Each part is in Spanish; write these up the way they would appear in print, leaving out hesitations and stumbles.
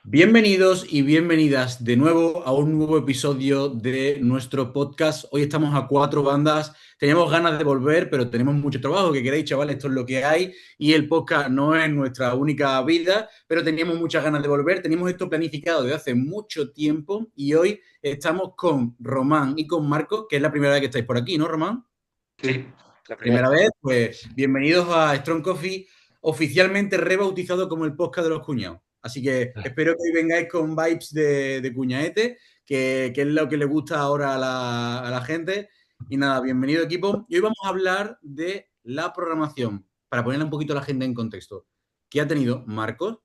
Bienvenidos y bienvenidas de nuevo a un nuevo episodio de nuestro podcast. Hoy estamos a cuatro bandas. Teníamos ganas de volver, pero tenemos mucho trabajo. ¿Qué queréis, chavales? Esto es lo que hay. Y el podcast no es nuestra única vida, pero teníamos muchas ganas de volver. Teníamos esto planificado desde hace mucho tiempo y hoy estamos con Román y con Marco, que es la primera vez que estáis por aquí, ¿no, Román? Sí, la Primera primera. vez, pues bienvenidos a Strong Coffee, oficialmente rebautizado como el podcast de los cuñados. Así que espero que hoy vengáis con vibes de cuñaete, que es lo que le gusta ahora a la gente. Y nada, bienvenido equipo. Y hoy vamos a hablar de la programación, para ponerle un poquito a la gente en contexto, que ha tenido Marcos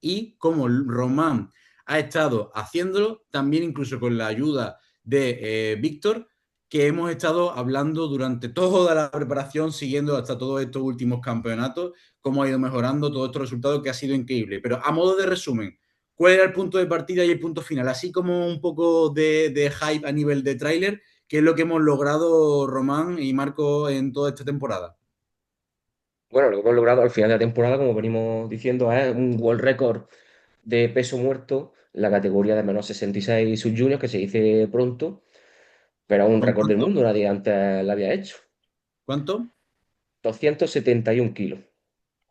y cómo Román ha estado haciéndolo, también incluso con la ayuda de Víctor, que hemos estado hablando durante toda la preparación, siguiendo hasta todos estos últimos campeonatos, cómo ha ido mejorando todos estos resultados, que ha sido increíble. Pero a modo de resumen, ¿cuál era el punto de partida y el punto final? Así como un poco de hype a nivel de tráiler, ¿qué es lo que hemos logrado Román y Marco en toda esta temporada? Bueno, lo que hemos logrado al final de la temporada, como venimos diciendo, es un world record de peso muerto en la categoría de menos 66 sub-juniors, que se dice pronto, pero es un ¿Con récord del cuánto? mundo, nadie antes lo había hecho. ¿Cuánto? 271 kilos.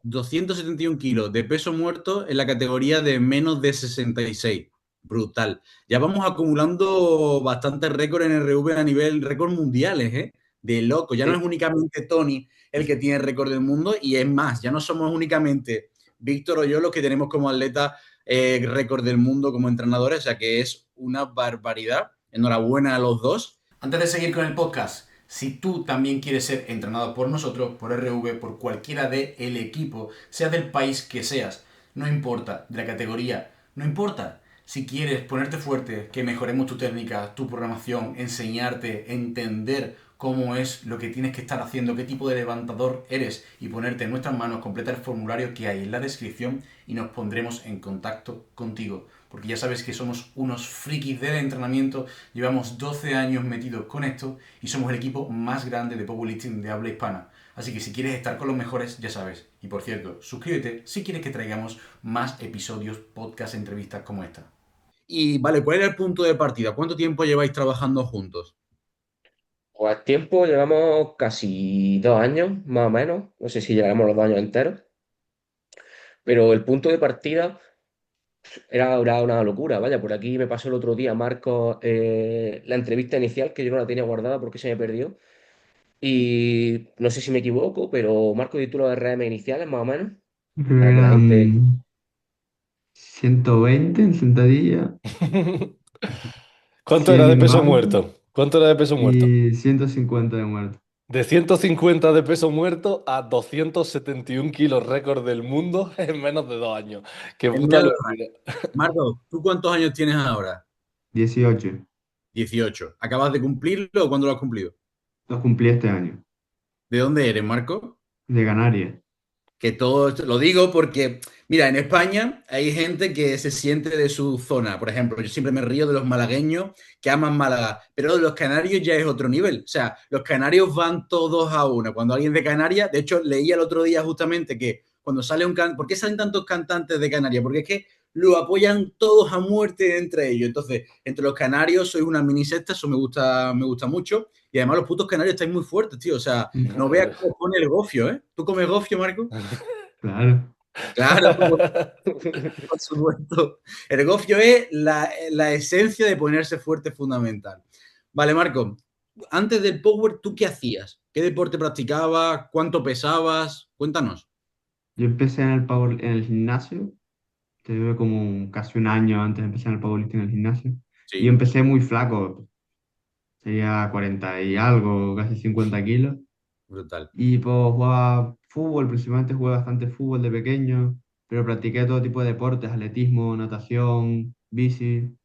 271 kilos de peso muerto en la categoría de menos de 66. Brutal. Ya vamos acumulando bastantes récords en RV a nivel récord mundiales, ¿eh? De loco. Ya no es Sí. únicamente Tony el que tiene el récord del mundo, y es más, ya no somos únicamente Víctor o yo los que tenemos como atleta récord del mundo como entrenadores, o sea que es una barbaridad. Enhorabuena a los dos. Antes de seguir con el podcast, si tú también quieres ser entrenado por nosotros, por RV, por cualquiera del equipo, sea del país que seas, no importa, de la categoría, no importa. Si quieres ponerte fuerte, que mejoremos tu técnica, tu programación, enseñarte, entender cómo es lo que tienes que estar haciendo, qué tipo de levantador eres y ponerte en nuestras manos, completa el formulario que hay en la descripción y nos pondremos en contacto contigo. Porque ya sabes que somos unos frikis del entrenamiento, llevamos 12 años metidos con esto y somos el equipo más grande de powerlifting de habla hispana. Así que si quieres estar con los mejores, ya sabes. Y por cierto, suscríbete si quieres que traigamos más episodios, podcast, entrevistas como esta. Y vale, ¿cuál era el punto de partida? ¿Cuánto tiempo lleváis trabajando juntos? Pues tiempo, llevamos casi 2 años, más o menos. No sé si llegaremos los 2 años enteros. Pero el punto de partida era una locura. Vaya, por aquí me pasó el otro día, Marco, la entrevista inicial, que yo no la tenía guardada porque se me perdió. Y no sé si me equivoco, pero Marco título de RM iniciales, más o menos, para que la gente... Eran 120 en sentadilla, ¿Cuánto era 100 de en peso banca muerto? ¿Cuánto era de peso muerto? y 150 de muerto. De 150 de peso muerto a 271 kilos récord del mundo en menos de 2 años. ¡Qué Es puta una locura! Marco, ¿tú cuántos años tienes ahora? 18. 18. ¿Acabas de cumplirlo o cuándo lo has cumplido? Los cumplí este año. ¿De dónde eres, Marco? De Canarias. Que todo esto lo digo porque, mira, en España hay gente que se siente de su zona. Por ejemplo, yo siempre me río de los malagueños que aman Málaga, pero los canarios ya es otro nivel. O sea, los canarios van todos a una. Cuando alguien de Canarias, de hecho, leía el otro día justamente que cuando sale un ¿por qué salen tantos cantantes de Canarias? Porque es que lo apoyan todos a muerte entre ellos. Entonces, entre los canarios sois una mini secta, eso me gusta mucho. Y además los putos canarios estáis muy fuertes, tío. O sea, no veas cómo pone el gofio, ¿eh? ¿Tú comes gofio, Marco? Claro. Claro, por supuesto. El gofio es la esencia de ponerse fuerte fundamental. Vale, Marco, antes del Power, ¿tú qué hacías? ¿Qué deporte practicabas? ¿Cuánto pesabas? Cuéntanos. Yo empecé en el gimnasio. Tuve como casi un año antes de empezar el powerlifting en el gimnasio. Y Sí, empecé muy flaco. Sería 40 y algo, casi 50 kilos. brutal. Y pues jugaba fútbol, principalmente jugué bastante fútbol de pequeño. Pero practiqué todo tipo de deportes, atletismo, natación, bici.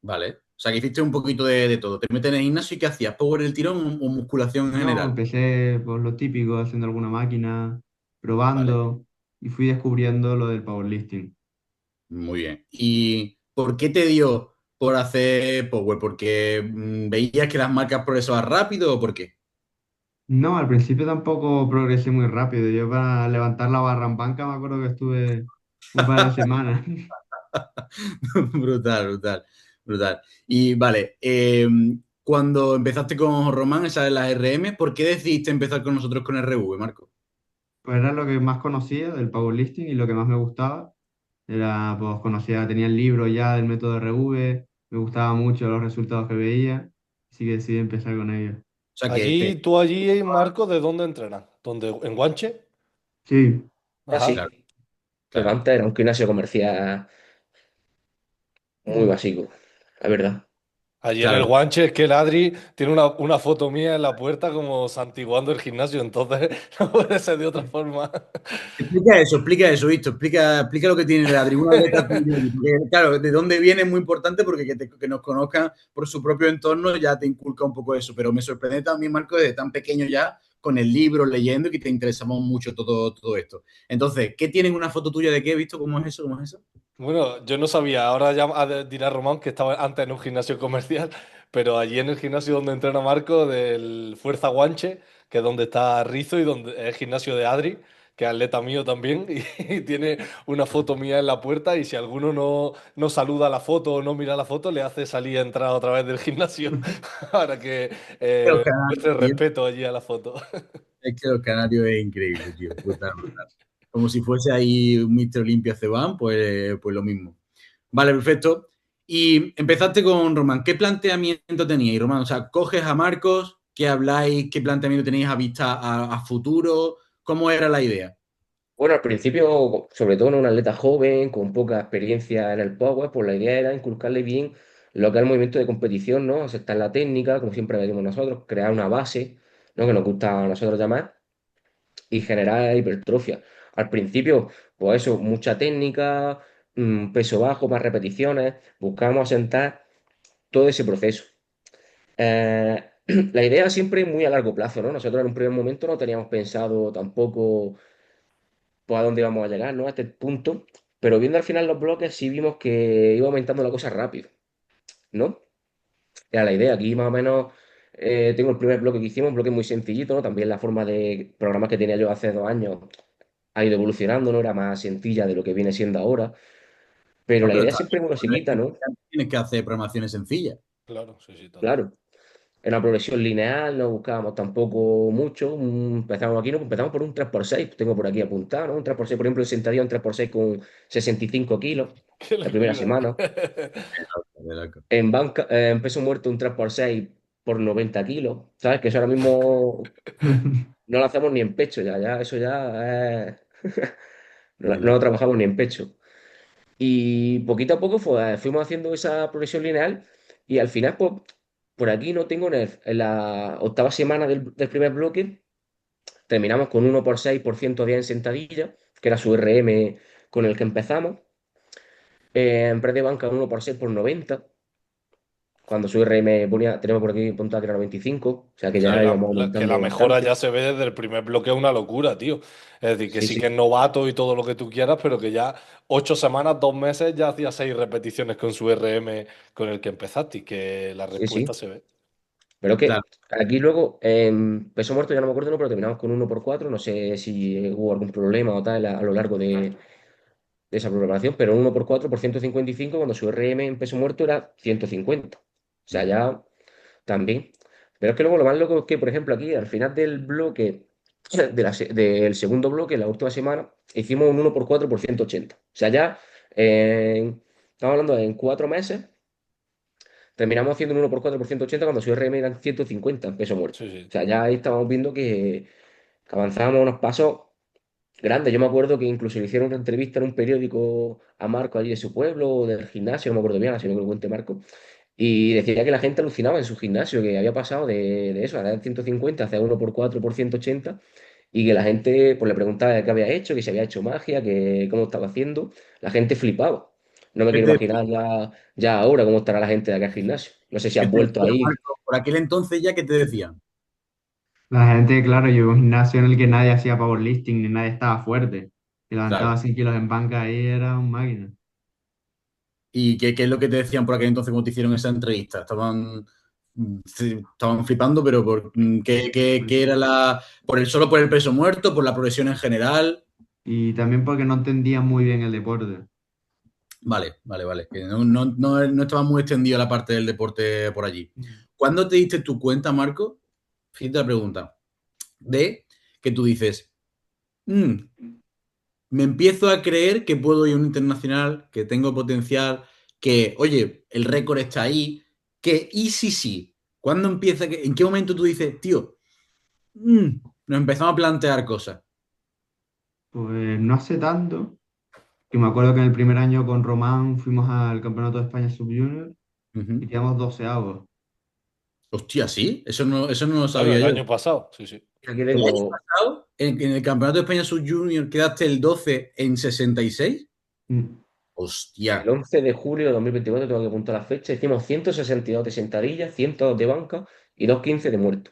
Vale. O sea, que hiciste un poquito de todo. Te metes en el gimnasio y ¿qué hacías? ¿Power el tirón o musculación en No, general? empecé por lo típico, haciendo alguna máquina, Vale, probando y fui descubriendo lo del powerlifting. muy bien. ¿Y por qué te dio por hacer Power? ¿Porque veías que las marcas progresaban rápido o por qué? No, al principio tampoco progresé muy rápido. Yo para levantar la barra en banca me acuerdo que estuve un par de semanas. Brutal, brutal, brutal. Y vale, cuando empezaste con Román, esa de las RM, ¿por qué decidiste empezar con nosotros con RV, Marco? Pues era lo que más conocía del powerlifting y lo que más me gustaba. Era, pues conocía, tenía el libro ya del método RV, me gustaba mucho los resultados que veía, así que decidí empezar con ello. O sea, Allí, Marco, ¿de dónde entrenas? ¿Dónde? ¿En Guanche? Sí, Ajá. claro, Así. Pero claro. antes era un gimnasio comercial muy básico, la verdad. Allí en el Claro. Guanche es que el Adri tiene una foto mía en la puerta como santiguando el gimnasio, entonces no puede ser de otra forma. Explica eso, Visto. Explica lo que tiene la tribuna letra. Porque, claro, de dónde viene es muy importante porque que nos conozcan por su propio entorno ya te inculca un poco eso. Pero me sorprende también, Marco, desde tan pequeño ya, con el libro, leyendo y que te interesamos mucho todo esto. Entonces, ¿qué tienen una foto tuya de qué? ¿Visto cómo es eso? ¿Cómo es eso? Bueno, yo no sabía, ahora ya dirá Román que estaba antes en un gimnasio comercial, pero allí en el gimnasio donde entrena Marco, del Fuerza Guanche, que es donde está Rizo y donde es el gimnasio de Adri, que es atleta mío también, y tiene una foto mía en la puerta y si alguno no saluda la foto o no mira la foto, le hace salir a entrar otra vez del gimnasio para que Los canarios, muestre tío. respeto allí a la foto. Es que los canarios es increíble, tío. Brutal, brutal. Como si fuese ahí un Mr. Olympia Ceban, pues lo mismo. Vale, perfecto. Y empezaste con Román. ¿Qué planteamiento teníais, Román? O sea, coges a Marcos, ¿qué habláis? ¿Qué planteamiento tenéis a vista a futuro? ¿Cómo era la idea? Bueno, al principio, sobre todo en un atleta joven, con poca experiencia en el power, pues la idea era inculcarle bien lo que es el movimiento de competición, ¿no? Aceptar la técnica, como siempre decimos nosotros, crear una base, ¿no? Que nos gusta a nosotros llamar, y generar hipertrofia. Al principio, pues eso, mucha técnica, peso bajo, más repeticiones, buscamos asentar todo ese proceso. La idea siempre es muy a largo plazo, ¿no? Nosotros en un primer momento no teníamos pensado tampoco pues, a dónde íbamos a llegar, ¿no? A este punto, pero viendo al final los bloques sí vimos que iba aumentando la cosa rápido, ¿no? Era la idea, aquí más o menos tengo el primer bloque que hicimos, un bloque muy sencillito, ¿no? También la forma de programas que tenía yo hace 2 años ha ido evolucionando, ¿no? Era más sencilla de lo que viene siendo ahora, pero No, la pero idea está siempre es muy basiquita, ¿no? bien. Tienes que hacer programaciones sencillas. Claro, sí, sí, total. Claro. En la progresión lineal no buscábamos tampoco mucho. Empezamos aquí, ¿no? Empezamos por un 3x6 tengo por aquí apuntado, ¿no? Un 3x6 por ejemplo, el sentadilla un 3x6 con 65 kilos Qué la primera locura. semana. De loco. En banca, en peso muerto un 3x6 por 90 kilos. ¿Sabes? Que eso ahora mismo no lo hacemos ni en pecho, ya, eso ya es... no, De no lo loco. trabajamos ni en pecho. Y poquito a poco fuimos haciendo esa progresión lineal y al final, pues, por aquí no tengo en la octava semana del primer bloque, terminamos con 1 por 6 por 110 en sentadilla, que era su RM con el que empezamos. En press de banca 1 por 6 por 90 cuando su RM ponía, tenemos por aquí apuntado que era 95, o sea que Que ya la, íbamos que la aumentando mejora bastante. ya se ve desde el primer bloque, es una locura, tío. Es decir, que Sí, sí sí, que es novato y todo lo que tú quieras, pero que ya 8 semanas, 2 meses, ya hacía 6 repeticiones con su RM con el que empezaste y que la sí, respuesta sí. se ve. Pero Claro. que aquí luego, en peso muerto ya no me acuerdo, ¿no? Pero terminamos con 1 por 4. No sé si hubo algún problema o tal a lo largo de esa programación, pero 1 por 4 por 155 cuando su RM en peso muerto era 150. O sea, ya también. Pero es que luego lo más loco es que, por ejemplo, aquí al final del bloque, del segundo bloque, la última semana, hicimos un 1 por 4 por 180. O sea, ya estamos hablando de en 4 meses. Terminamos haciendo un 1 por 4 por 180 cuando su RM eran 150 en peso muerto. Sí, O sí. sea, ya ahí estábamos viendo que avanzábamos unos pasos grandes. Yo me acuerdo que incluso le hicieron una entrevista en un periódico a Marco allí de su pueblo, o del gimnasio, no me acuerdo bien, así que lo cuente Marco. Y decía que la gente alucinaba en su gimnasio, que había pasado de eso, a dar 150 hacia 1 por 4 por 180 y que la gente pues, le preguntaba qué había hecho, que si había hecho magia, que cómo estaba haciendo. La gente flipaba. No me ¿Qué quiero te, imaginar ya ahora cómo estará la gente de aquel gimnasio. No sé si qué has te vuelto decía, ahí. Marco? Por aquel entonces ya, ¿qué te decían? la gente, claro, yo un gimnasio en el que nadie hacía powerlifting ni nadie estaba fuerte. Y levantaba Claro. 100 kilos en banca ahí era un máquina. ¿Y qué es lo que te decían por aquel entonces cuando te hicieron esa entrevista? Estaban flipando, pero ¿qué era solo por el peso muerto, por la progresión en general? Y también porque no entendían muy bien el deporte. Vale. Que no estaba muy extendido la parte del deporte por allí. ¿Cuándo te diste tu cuenta, Marco? Fíjate la pregunta. De que tú dices, "Mm, me empiezo a creer que puedo ir a un internacional, que tengo potencial, que, oye, el récord está ahí, que y sí. ¿Cuándo empieza? ¿En qué momento tú dices, tío, mm, nos empezamos a plantear cosas? Pues no hace tanto, que me acuerdo que en el primer año con Román fuimos al Campeonato de España Sub-Junior y Ujú. quedamos 12avos. Hostia, ¿sí? Eso no lo Claro, sabía el yo. año pasado, sí, sí. Aquí ¿El año tengo pasado, en el Campeonato de España Sub Junior, quedaste el 12 en 66? Mm. Hostia, el 11 de julio de 2024, tengo que apuntar la fecha, hicimos 162 de sentadillas, 102 de banca y 215 de muerto.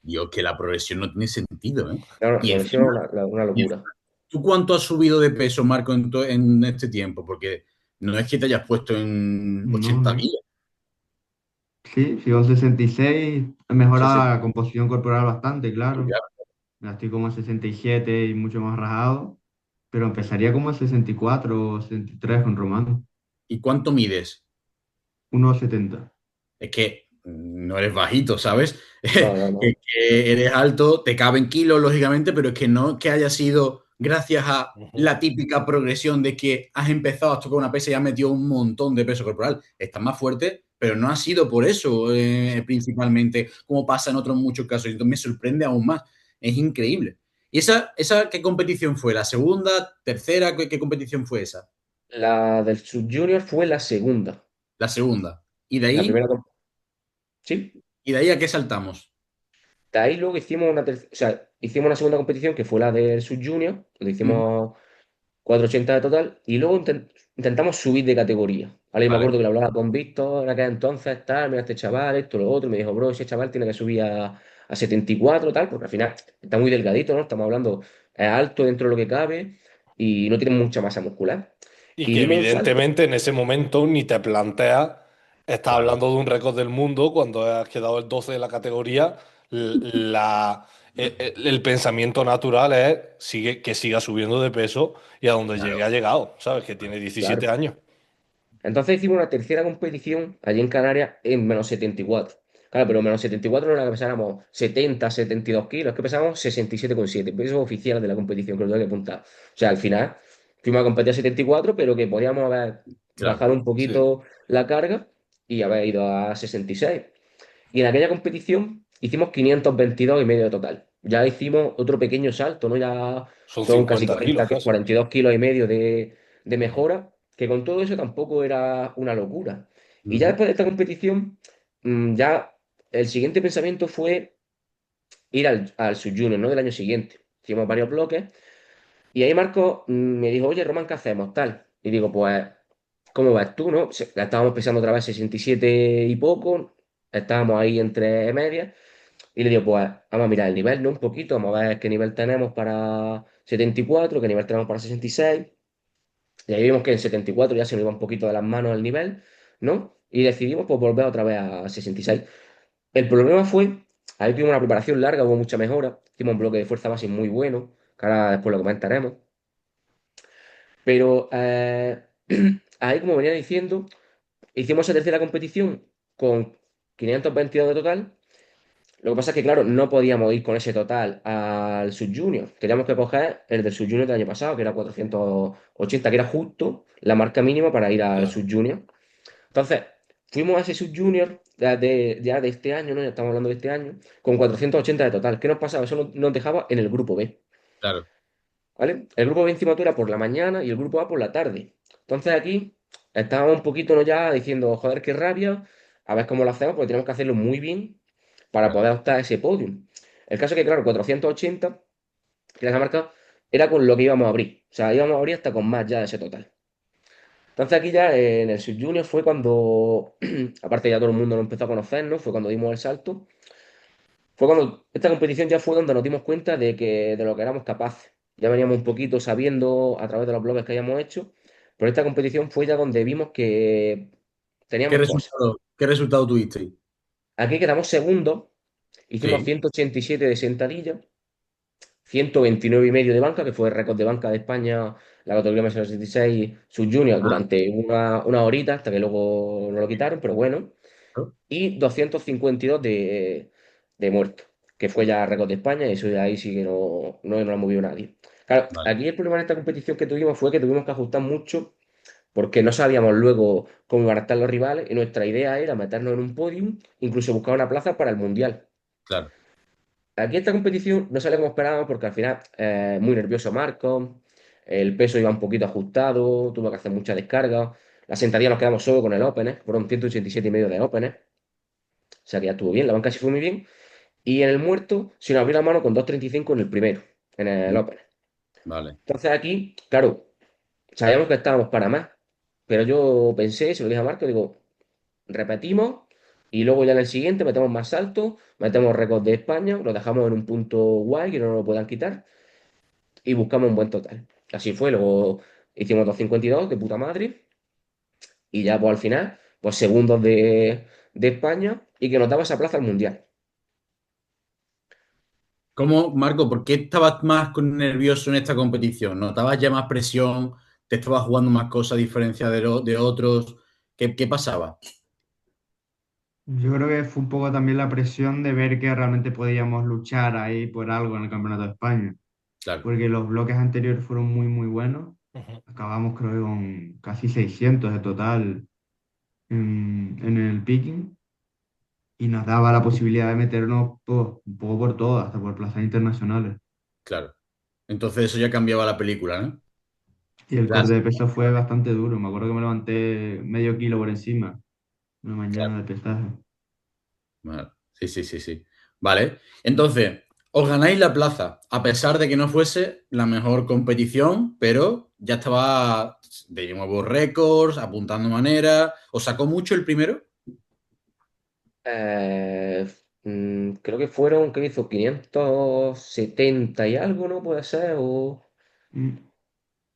Dios, que la progresión no tiene sentido, ¿eh? Claro, la Y progresión encima, es una y locura. ¿tú cuánto has subido de peso, Marco, en este tiempo? Porque no es que te hayas puesto en No, 80 no. kilos. Sí, sigo en 66. He Sí, sí. mejorado la composición corporal bastante, claro. Claro. Ya estoy como en 67 y mucho más rajado. Pero empezaría como en 64 o 63 con Román. ¿Y cuánto mides? 1,70. Es que no eres bajito, ¿sabes? No, no, Es no. que eres alto, te caben kilos, lógicamente, pero es que no que haya sido gracias a Ujú. la típica progresión de que has empezado a tocar una pesa y has metido un montón de peso corporal. Estás más fuerte, pero no ha sido por eso principalmente, como pasa en otros muchos casos. Y entonces me sorprende aún más. Es increíble. ¿Y esa qué competición fue? ¿La segunda, tercera? ¿Qué competición fue esa? La del Sub-Junior fue la segunda. La segunda. Y de La ahí, primera, sí. y de ahí a qué saltamos. De ahí luego hicimos o sea, hicimos una segunda competición que fue la del Sub-Junior, donde Ujú. hicimos 480 de total, y luego intentamos subir de categoría. Ahora yo me Vale. acuerdo que lo hablaba con Víctor en aquel entonces, tal, mira este chaval, esto, lo otro, y me dijo, bro, ese chaval tiene que subir a 74, tal, porque al final está muy delgadito, ¿no? Estamos hablando, es alto dentro de lo que cabe y no tiene mucha masa muscular. Y Y que dimos un salto. evidentemente en ese momento ni te planteas, estás Claro. hablando de un récord del mundo cuando has quedado el 12 de la categoría, el pensamiento natural es que siga subiendo de peso y a donde llegue ha llegado, ¿sabes? Que tiene 17 Claro. años. Entonces hicimos una tercera competición allí en Canarias en -74. Claro, pero -74 no era que pesáramos 70, 72 kilos, es que pesábamos 67,7, peso oficial de la competición, que lo tengo que apuntar. O sea, al final fuimos a competir a 74, pero que podíamos haber Claro. bajado un Sí. poquito la carga y haber ido a 66. Y en aquella competición hicimos 522 y medio de total. Ya hicimos otro pequeño salto, ¿no? Ya Son son casi 50 kilos 40, casi. 42 kilos y medio de mejora, que con todo eso tampoco era una locura. Y ya Ujú. después de esta competición, ya el siguiente pensamiento fue ir al Sub-Junior, ¿no? Del año siguiente. Hicimos varios bloques y ahí Marco me dijo, oye, Román, ¿qué hacemos? Tal. Y digo, pues, ¿cómo vas tú, no? La estábamos pesando otra vez 67 y poco, estábamos ahí entre medias. Y le digo, pues vamos a mirar el nivel, ¿no? Un poquito, vamos a ver qué nivel tenemos para 74, qué nivel tenemos para 66. Y ahí vimos que en 74 ya se nos iba un poquito de las manos el nivel, ¿no? Y decidimos pues volver otra vez a 66. El problema fue, ahí tuvimos una preparación larga, hubo mucha mejora, hicimos un bloque de fuerza base muy bueno, que ahora después lo comentaremos. Pero ahí, como venía diciendo, hicimos esa tercera competición con 522 de total. Lo que pasa es que, claro, no podíamos ir con ese total al Sub-Junior. Teníamos que coger el del Sub-Junior del año pasado, que era 480, que era justo la marca mínima para ir al Claro. Sub-Junior. Entonces, fuimos a ese Sub-Junior ya de este año, ¿no? Ya estamos hablando de este año, con 480 de total. ¿Qué nos pasaba? Eso nos dejaba en el grupo B, Claro. ¿vale? El grupo B encima tú era por la mañana y el grupo A por la tarde. Entonces aquí estábamos un poquito, ¿no? Ya diciendo, joder, qué rabia, a ver cómo lo hacemos, porque tenemos que hacerlo muy bien para Claro. poder optar a ese podium. El caso es que, claro, 480, que era esa marca, era con lo que íbamos a abrir. O sea, íbamos a abrir hasta con más ya de ese total. Entonces aquí ya en el Sub Junior fue cuando, aparte ya todo el mundo nos empezó a conocernos, fue cuando dimos el salto. Fue cuando esta competición ya fue donde nos dimos cuenta de lo que éramos capaces. Ya veníamos un poquito sabiendo a través de los blogs que habíamos hecho, pero esta competición fue ya donde vimos que ¿Qué teníamos cosas. resultado, qué resultado tuvisteis? Aquí quedamos segundos, hicimos Sí. 187 de sentadilla, 129,5 de banca, que fue el récord de banca de España, la categoría más 66 sub-junior Ah, durante una horita, hasta que luego no lo quitaron, pero bueno. claro. Y 252 de muertos, que fue ya récord de España, y eso de ahí sí que no lo ha movido nadie. Claro, Vale, aquí el problema en esta competición que tuvimos fue que tuvimos que ajustar mucho porque no sabíamos luego cómo iban a estar los rivales y nuestra idea era meternos en un podium, incluso buscar una plaza para el Mundial. claro, Aquí esta competición no sale como esperábamos porque al final muy nervioso Marco, el peso iba un poquito ajustado, tuvo que hacer mucha descarga, la sentadilla nos quedamos solo con el opener, fueron 187,5 de opener, o sea que ya estuvo bien, la banca sí fue muy bien, y en el muerto se nos abrió la mano con 2,35 en el primero, en el opener. vale. Entonces aquí, claro, sabíamos que estábamos para más, pero yo pensé, se lo dije a Marco, digo, repetimos y luego ya en el siguiente metemos más saltos, metemos récord de España, lo dejamos en un punto guay que no nos lo puedan quitar y buscamos un buen total. Así fue, luego hicimos 2,52 de puta madre y ya pues al final, pues segundos de España y que nos daba esa plaza al Mundial. ¿Cómo, Marco, por qué estabas más nervioso en esta competición? ¿Notabas ya más presión? ¿Te estabas jugando más cosas a diferencia de otros? ¿Qué pasaba? Yo creo que fue un poco también la presión de ver que realmente podíamos luchar ahí por algo en el Campeonato de España, Claro, porque los bloques anteriores fueron muy, muy buenos. Ujú. Acabamos creo que con casi 600 de total en el picking y nos daba la posibilidad de meternos pues, un poco por todo, hasta por plazas internacionales. claro. Entonces eso ya cambiaba la película, ¿no? Y el Claro, corte de peso fue bastante duro. Me acuerdo que me levanté medio kilo por encima una mañana de pesaje. vale. Sí, sí, sí, sí. Vale. Entonces, os ganáis la plaza, a pesar de que no fuese la mejor competición, pero ya estaba de nuevos récords, apuntando maneras. ¿Os sacó mucho el primero? Eh, Creo que fueron, ¿qué hizo? 570 y algo, ¿no? Puede ser, o Mm.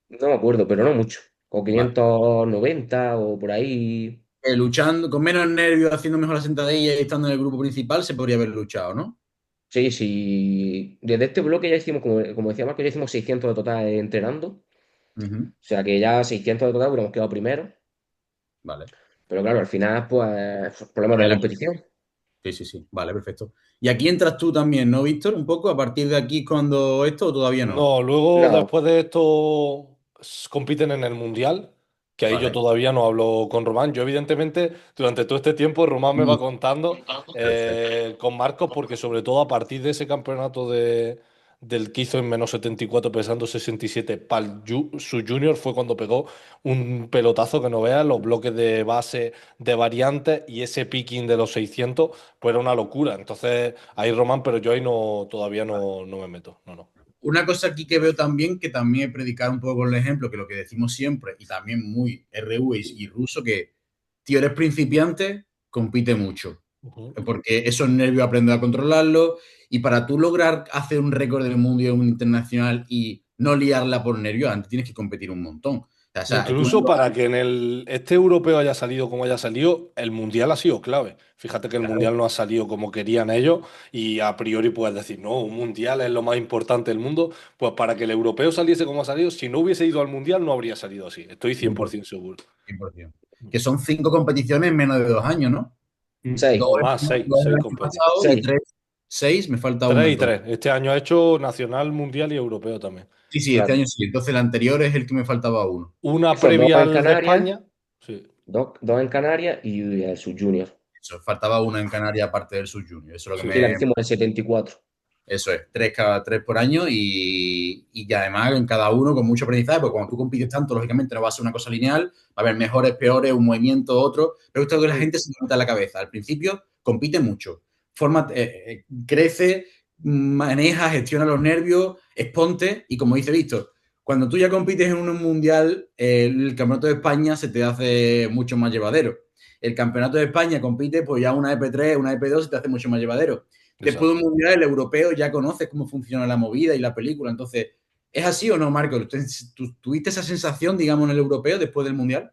no me acuerdo, pero no mucho. O Vale. 590 o por ahí. Luchando con menos nervios, haciendo mejor la sentadilla y estando en el grupo principal, se podría haber luchado, ¿no? Sí, sí. Desde este bloque ya hicimos, como decía Marco, ya hicimos 600 de total entrenando. O Ujú. sea que ya 600 de total hubiéramos quedado primero. Vale. Pero claro, al final, pues, problemas Por de ahí la la- competición. Sí, sí, sí. Vale, perfecto. Y aquí entras tú también, ¿no, Víctor? Un poco, a partir de aquí, cuando esto o todavía no. No, luego No, después de esto compiten en el Mundial, que ahí yo Vale. todavía no hablo con Román. Yo evidentemente durante todo este tiempo Román me va Sí, contando perfecto. con Marcos porque sobre todo a partir de ese campeonato del que hizo en -74 pesando 67 para el su junior fue cuando pegó un pelotazo que no veas, los bloques de base de variantes y ese picking de los 600 pues era una locura. Entonces ahí Román, pero yo ahí no todavía no me meto, no, no. Una cosa aquí que veo también, que también he predicado un poco con el ejemplo, que lo que decimos siempre, y también muy RV y ruso, que, tío, eres principiante, compite mucho. Ujú. Porque esos nervios aprender a controlarlos. Y para tú lograr hacer un récord del mundo y un internacional y no liarla por nervios, antes tienes que competir un montón. O sea, tú en Incluso para que en este europeo haya salido como haya salido, el mundial ha sido clave. Fíjate que el claro, mundial no ha salido como querían ellos y a priori puedes decir, no, un mundial es lo más importante del mundo. Pues para que el europeo saliese como ha salido, si no hubiese ido al mundial no habría salido así. Estoy 100% 100%, seguro. 100%. Que son 5 competiciones en menos de 2 años, ¿no? Mm. seis, Dos, No, más, dos el seis año competiciones. pasado y seis. tres, 6, me falta una Tres y entonces. tres. Este año ha hecho nacional, mundial y europeo también. Sí, sí, este Claro. año sí. Entonces el anterior es el que me faltaba uno. Una Hizo dos previa en al de Canarias, España. Sí. dos en Canarias y el sub-junior. Eso, faltaba una en Canarias aparte del sub-junior. Eso es lo que Sí. Sí, la que me, hicimos en 74. eso es, tres cada tres por año y ya además en cada uno con mucho aprendizaje, porque cuando tú compites tanto, lógicamente no va a ser una cosa lineal, va a haber mejores, peores, un movimiento, otro, pero esto es lo que la Sí. gente se meta en la cabeza. Al principio compite mucho, forma, crece, maneja, gestiona los nervios, exponte y como dice Víctor, cuando tú ya compites en un mundial, el campeonato de España se te hace mucho más llevadero. El campeonato de España compite, pues ya una EP3, una EP2 se te hace mucho más llevadero. Después de un Exacto. mundial, el europeo ya conoces cómo funciona la movida y la película. Entonces, ¿es así o no, Marco? ¿Tuviste esa sensación, digamos, en el europeo después del mundial?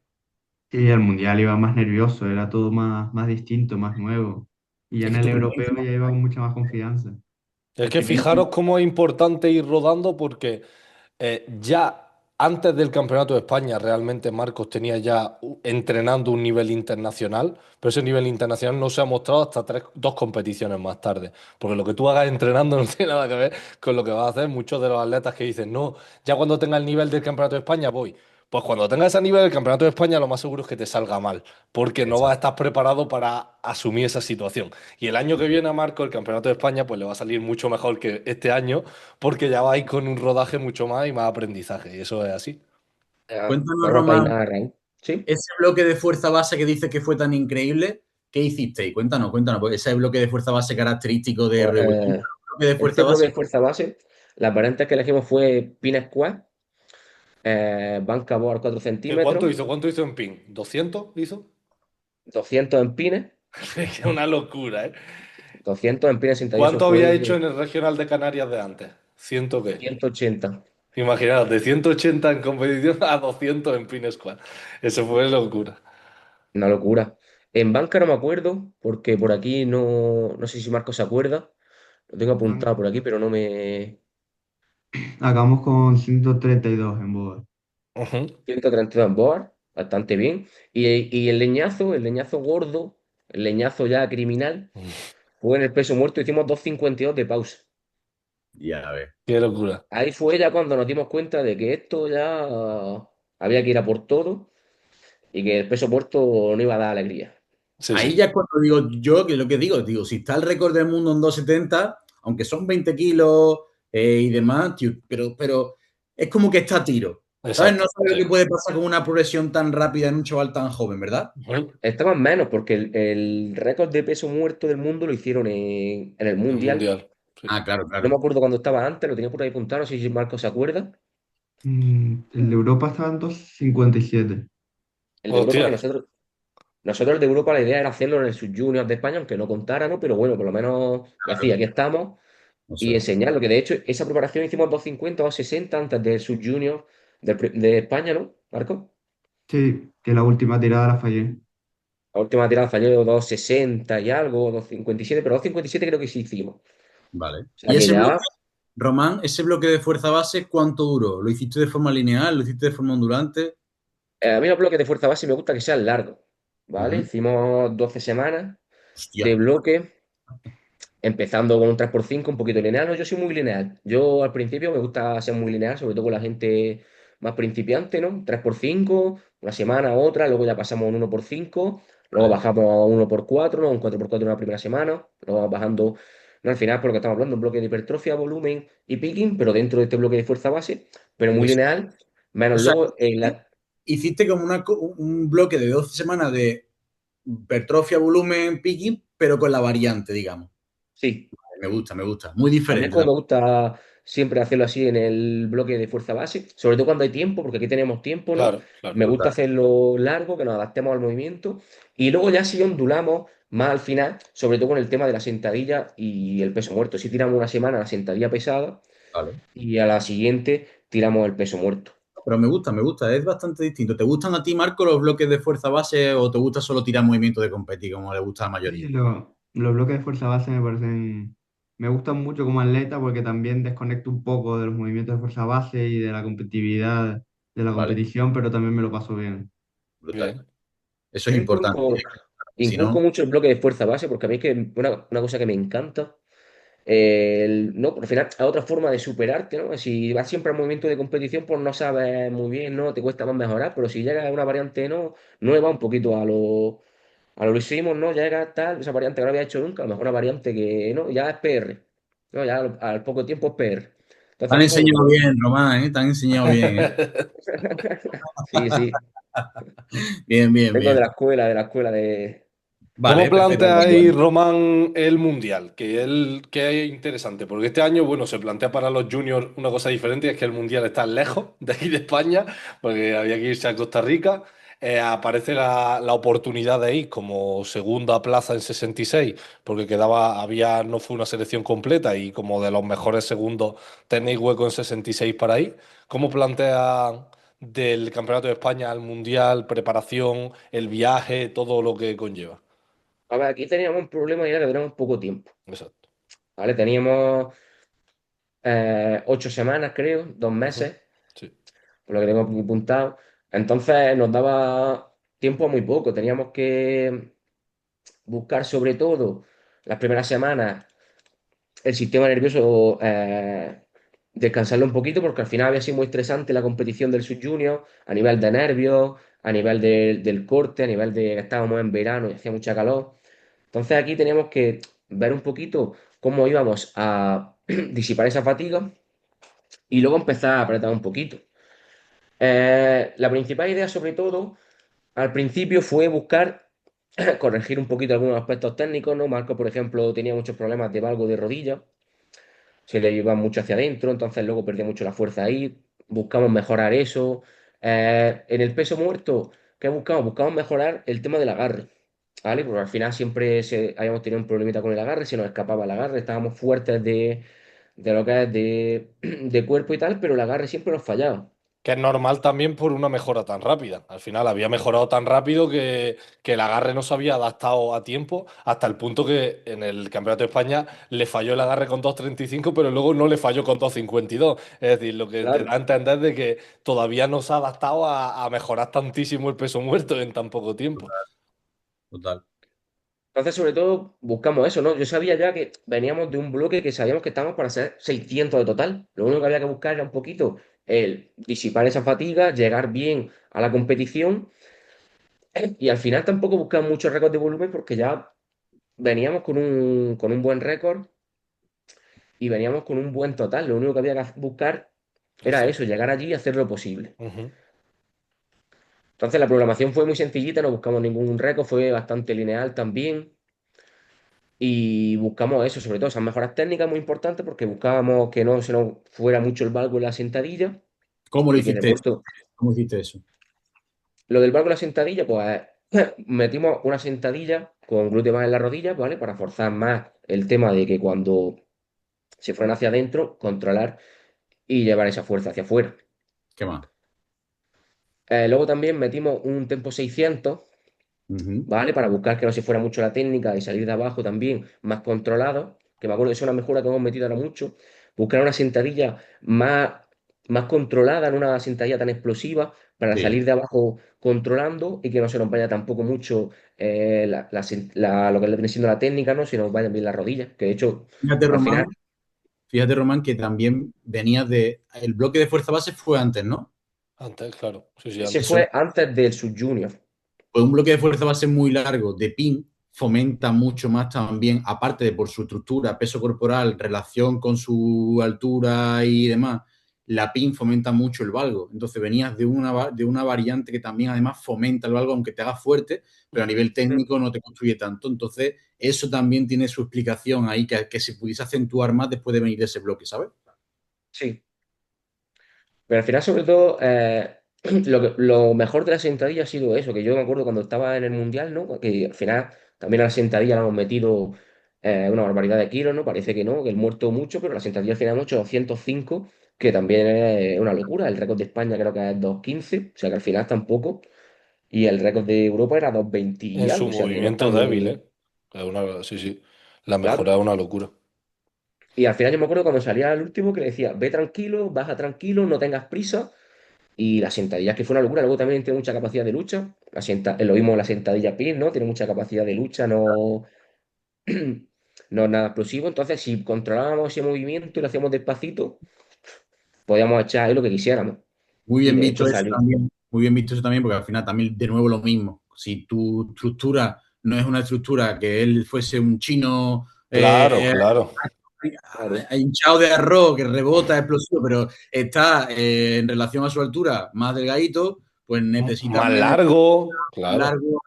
Sí, el mundial iba más nervioso, era todo más distinto, más nuevo. Y ya Es en que el tu primera europeo ya iba con mucha más confianza. Es El que pequeño. fijaros cómo es importante ir rodando porque ya antes del Campeonato de España realmente Marcos tenía ya entrenando un nivel internacional, pero ese nivel internacional no se ha mostrado hasta dos competiciones más tarde. Porque lo que tú hagas entrenando no tiene nada que ver con lo que vas a hacer. Muchos de los atletas que dicen, no, ya cuando tenga el nivel del Campeonato de España voy. Pues cuando tengas ese nivel del Campeonato de España lo más seguro es que te salga mal, porque no vas a Exacto. estar preparado para asumir esa situación. Y el año que viene a Marco el Campeonato de España pues le va a salir mucho mejor que este año porque ya vais con un rodaje mucho más y más aprendizaje. Y eso es así. Cuéntanos, Vamos para ir Román, nada, Raúl. ¿Sí? ese bloque de fuerza base que dice que fue tan increíble, ¿qué hicisteis? Cuéntanos, porque ese bloque de fuerza base característico de Pues, Revolution, bloque de fuerza este bloque base. de fuerza base, las variantes que elegimos fue pin squat, banca board 4 ¿Qué cuánto centímetros, hizo? ¿Cuánto hizo en pin? ¿200 hizo? 200 en pines, Es una locura, ¿eh? 200 en pines sentadillas, eso ¿Cuánto había fue hecho en el regional de Canarias de antes? ¿Ciento qué? 180. Imaginaos, de 180 en competición a 200 en pin squad. Eso fue locura. Una locura. En banca no me acuerdo, porque por aquí no sé si Marco se acuerda. Lo tengo apuntado por aquí, pero no me. Acabamos con 132 en boda. Ujú. 132 en board, bastante bien. Y el leñazo gordo, el leñazo ya criminal, fue en el peso muerto, hicimos 2,52 de pausa. Ya, a ver. Qué locura. Ahí fue ya cuando nos dimos cuenta de que esto ya había que ir a por todo y que el peso muerto no iba a dar alegría. Sí, Ahí sí. ya es cuando digo yo, que lo que digo, si está el récord del mundo en 270, aunque son 20 kilos y demás, tío, pero es como que está a tiro. ¿Sabes? No Exacto. sabes lo Sí. que puede pasar con una progresión tan rápida en un chaval tan joven, ¿verdad? Ujú. Estaban menos porque el récord de peso muerto del mundo lo hicieron en el El Mundial. mundial. Sí. Ah, claro, No me claro. acuerdo cuándo estaba antes, lo tenía por ahí apuntado, no sé si Marco se acuerda. El de Europa estaba en 257. El de Europa, que Hostia. nosotros el de Europa la idea era hacerlo en el Sub-Junior de España, aunque no contara, ¿no? Pero bueno, por lo menos decía, aquí estamos Eso y es. enseñarlo, que de hecho esa preparación hicimos 250 o 60 antes del Sub-Junior de España, ¿no, Marco? Sí, que la última tirada la fallé. La última tirada falló 260 y algo, 257, pero 257 creo que sí hicimos. O Vale. sea ¿Y que ese bloque, ya, Román, ese bloque de fuerza base, cuánto duró? ¿Lo hiciste de forma lineal? ¿Lo hiciste de forma ondulante? a mí los bloques de fuerza base me gusta que sean largos, ¿vale? Ujú. Hicimos 12 semanas de Hostia. bloque. Empezando con un 3x5 un poquito lineal. No, yo soy muy lineal. Yo al principio me gusta ser muy lineal, sobre todo con la gente más principiante, ¿no? 3x5 una semana, otra, luego ya pasamos a un 1x5 luego Vale. bajamos a un 1x4 ¿no? Un 4x4 en la primera semana, luego vamos bajando, no al final, por lo que estamos hablando, un bloque de hipertrofia, volumen y picking, pero dentro de este bloque de fuerza base, pero muy Eso. lineal, O menos sea, luego en la. hiciste como un bloque de 12 semanas de hipertrofia, volumen, picking, pero con la variante, digamos. Sí, Me gusta, me gusta. Muy a mí es diferente. como me gusta siempre hacerlo así en el bloque de fuerza base, sobre todo cuando hay tiempo, porque aquí tenemos tiempo, ¿no? Claro, claro. Me gusta Total. hacerlo largo, que nos adaptemos al movimiento. Y luego ya sí ondulamos más al final, sobre todo con el tema de la sentadilla y el peso muerto. Si tiramos una semana la sentadilla pesada Vale. y a la siguiente tiramos el peso muerto. Pero me gusta, me gusta. Es bastante distinto. ¿Te gustan a ti, Marco, los bloques de fuerza base o te gusta solo tirar movimiento de competir, como le gusta a la Sí, mayoría? los bloques de fuerza base me parecen, me gustan mucho como atleta porque también desconecto un poco de los movimientos de fuerza base y de la competitividad de la Vale. competición, pero también me lo paso bien. Brutal. Bien. Eso es Yo importante. Si inculco no, mucho el bloque de fuerza base porque a mí es que una cosa que me encanta. No, al final hay otra forma de superarte, ¿no? Si vas siempre al movimiento de competición, pues no sabes muy bien, ¿no? Te cuesta más mejorar, pero si llegas a una variante no, nueva, un poquito a lo Luis Simon, ¿no? Llega tal, esa variante que no había hecho nunca, a lo mejor una variante que, ¿no? Ya es PR, ¿no? Ya al poco tiempo es PR. te Entonces a han mí como enseñado bien, Román, ¿eh? Te han enseñado bien, ¿eh? Sí, sí, Bien, bien, vengo bien. de la escuela de. ¿Cómo Vale, perfecto. Tal planteáis, cual. Román, el Mundial? Que es interesante, porque este año, bueno, se plantea para los juniors una cosa diferente, y es que el Mundial está lejos de aquí de España, porque había que irse a Costa Rica. Aparece la oportunidad de ir como segunda plaza en 66, porque no fue una selección completa y como de los mejores segundos tenéis hueco en 66 para ir. ¿Cómo plantea del Campeonato de España al Mundial, preparación, el viaje, todo lo que conlleva? A ver, aquí teníamos un problema y era que teníamos poco tiempo. Exacto. ¿vale? Teníamos 8 semanas, creo, 2 meses, Ujú. Sí. por lo que tengo aquí apuntado. Entonces nos daba tiempo a muy poco. Teníamos que buscar sobre todo las primeras semanas el sistema nervioso, descansarlo un poquito, porque al final había sido muy estresante la competición del Sub Junior a nivel de nervios, a nivel del corte, a nivel de que estábamos en verano y hacía mucha calor. Entonces aquí teníamos que ver un poquito cómo íbamos a disipar esa fatiga y luego empezar a apretar un poquito. La principal idea, sobre todo, al principio fue buscar corregir un poquito algunos aspectos técnicos, ¿no? Marco, por ejemplo, tenía muchos problemas de valgo de rodilla, se le iba mucho hacia adentro, entonces luego perdía mucho la fuerza ahí. Buscamos mejorar eso. En el peso muerto, ¿qué buscamos? Buscamos mejorar el tema del agarre, ¿vale? Porque al final siempre habíamos tenido un problemita con el agarre, se nos escapaba el agarre, estábamos fuertes de lo que es de cuerpo y tal, pero el agarre siempre nos fallaba. Que es normal también por una mejora tan rápida. Al final había mejorado tan rápido que el agarre no se había adaptado a tiempo, hasta el punto que en el Campeonato de España le falló el agarre con 2,35, pero luego no le falló con 2,52. Es decir, lo que te da Claro. a entender de que todavía no se ha adaptado a mejorar tantísimo el peso muerto en tan poco tiempo. Total. Entonces, sobre todo, buscamos eso, ¿no? Yo sabía ya que veníamos de un bloque que sabíamos que estábamos para hacer 600 de total. Lo único que había que buscar era un poquito el disipar esa fatiga, llegar bien a la competición y al final tampoco buscar muchos récords de volumen porque ya veníamos con un buen récord y veníamos con un buen total. Lo único que había que buscar era Hacer. eso, llegar allí y hacer lo posible. Ujú. Entonces, la programación fue muy sencillita, no buscamos ningún récord, fue bastante lineal también. Y buscamos eso, sobre todo esas mejoras técnicas muy importantes porque buscábamos que no se nos fuera mucho el valgo en la sentadilla ¿Cómo lo y que en el hiciste eso? muerto, ¿Cómo hiciste eso? lo del valgo en la sentadilla, pues metimos una sentadilla con glúteo más en la rodilla, ¿vale? Para forzar más el tema de que cuando se fueran hacia adentro, controlar y llevar esa fuerza hacia afuera. ¿Qué más? Luego también metimos un tempo 600, Ujú. ¿vale? Para buscar que no se fuera mucho la técnica y salir de abajo también más controlado, que me acuerdo que es una mejora que hemos metido ahora mucho. Buscar una sentadilla más controlada, no una sentadilla tan explosiva, para Sí. salir de abajo controlando y que no se nos vaya tampoco mucho lo que viene siendo la técnica, ¿no? Si nos vayan bien las rodillas, que de hecho, Fíjate, al Román, final, fíjate, Román, que también venías de. El bloque de fuerza base fue antes, ¿no? Antes, claro. Sí, sí, ese antes. Eso, fue antes del Sub-Junior. pues un bloque de fuerza base muy largo de pin fomenta mucho más también, aparte de por su estructura, peso corporal, relación con su altura y demás, la pin fomenta mucho el valgo. Entonces venías de una variante que también además fomenta el valgo, aunque te haga fuerte, pero a nivel técnico no te construye tanto. Entonces eso también tiene su explicación ahí, que se pudiese acentuar más después de venir de ese bloque, ¿sabes? Sí. Pero al final, sobre todo, lo mejor de la sentadilla ha sido eso, que yo me acuerdo cuando estaba en el Mundial, ¿no? Que al final también a la sentadilla le hemos metido una barbaridad de kilos, ¿no? Parece que no, que el muerto mucho, pero la sentadilla al final hemos hecho 205, que también es una locura. El récord de España creo que es 215, o sea que al final tampoco. Y el récord de Europa era 220 y En su algo, o sea que no está movimiento débil, muy ¿eh? Sí, sí. La claro. mejora es una locura. Y al final yo me acuerdo cuando salía el último que le decía, ve tranquilo, baja tranquilo, no tengas prisa. Y las sentadillas, que fue una locura. Luego también tiene mucha capacidad de lucha. Lo mismo la sentadilla pin, ¿no? Tiene mucha capacidad de lucha, no, no es nada explosivo. Entonces, si controlábamos ese movimiento y lo hacíamos despacito, podíamos echar ahí lo que quisiéramos. Muy Y bien de visto hecho eso salió. también, muy bien visto eso también, porque al final también de nuevo lo mismo. Si tu estructura no es una estructura que él fuese un chino Claro, claro. Claro, hinchado de arroz que rebota explosivo, pero está en relación a su altura más delgadito, pues necesita Más menos largo, claro. largo,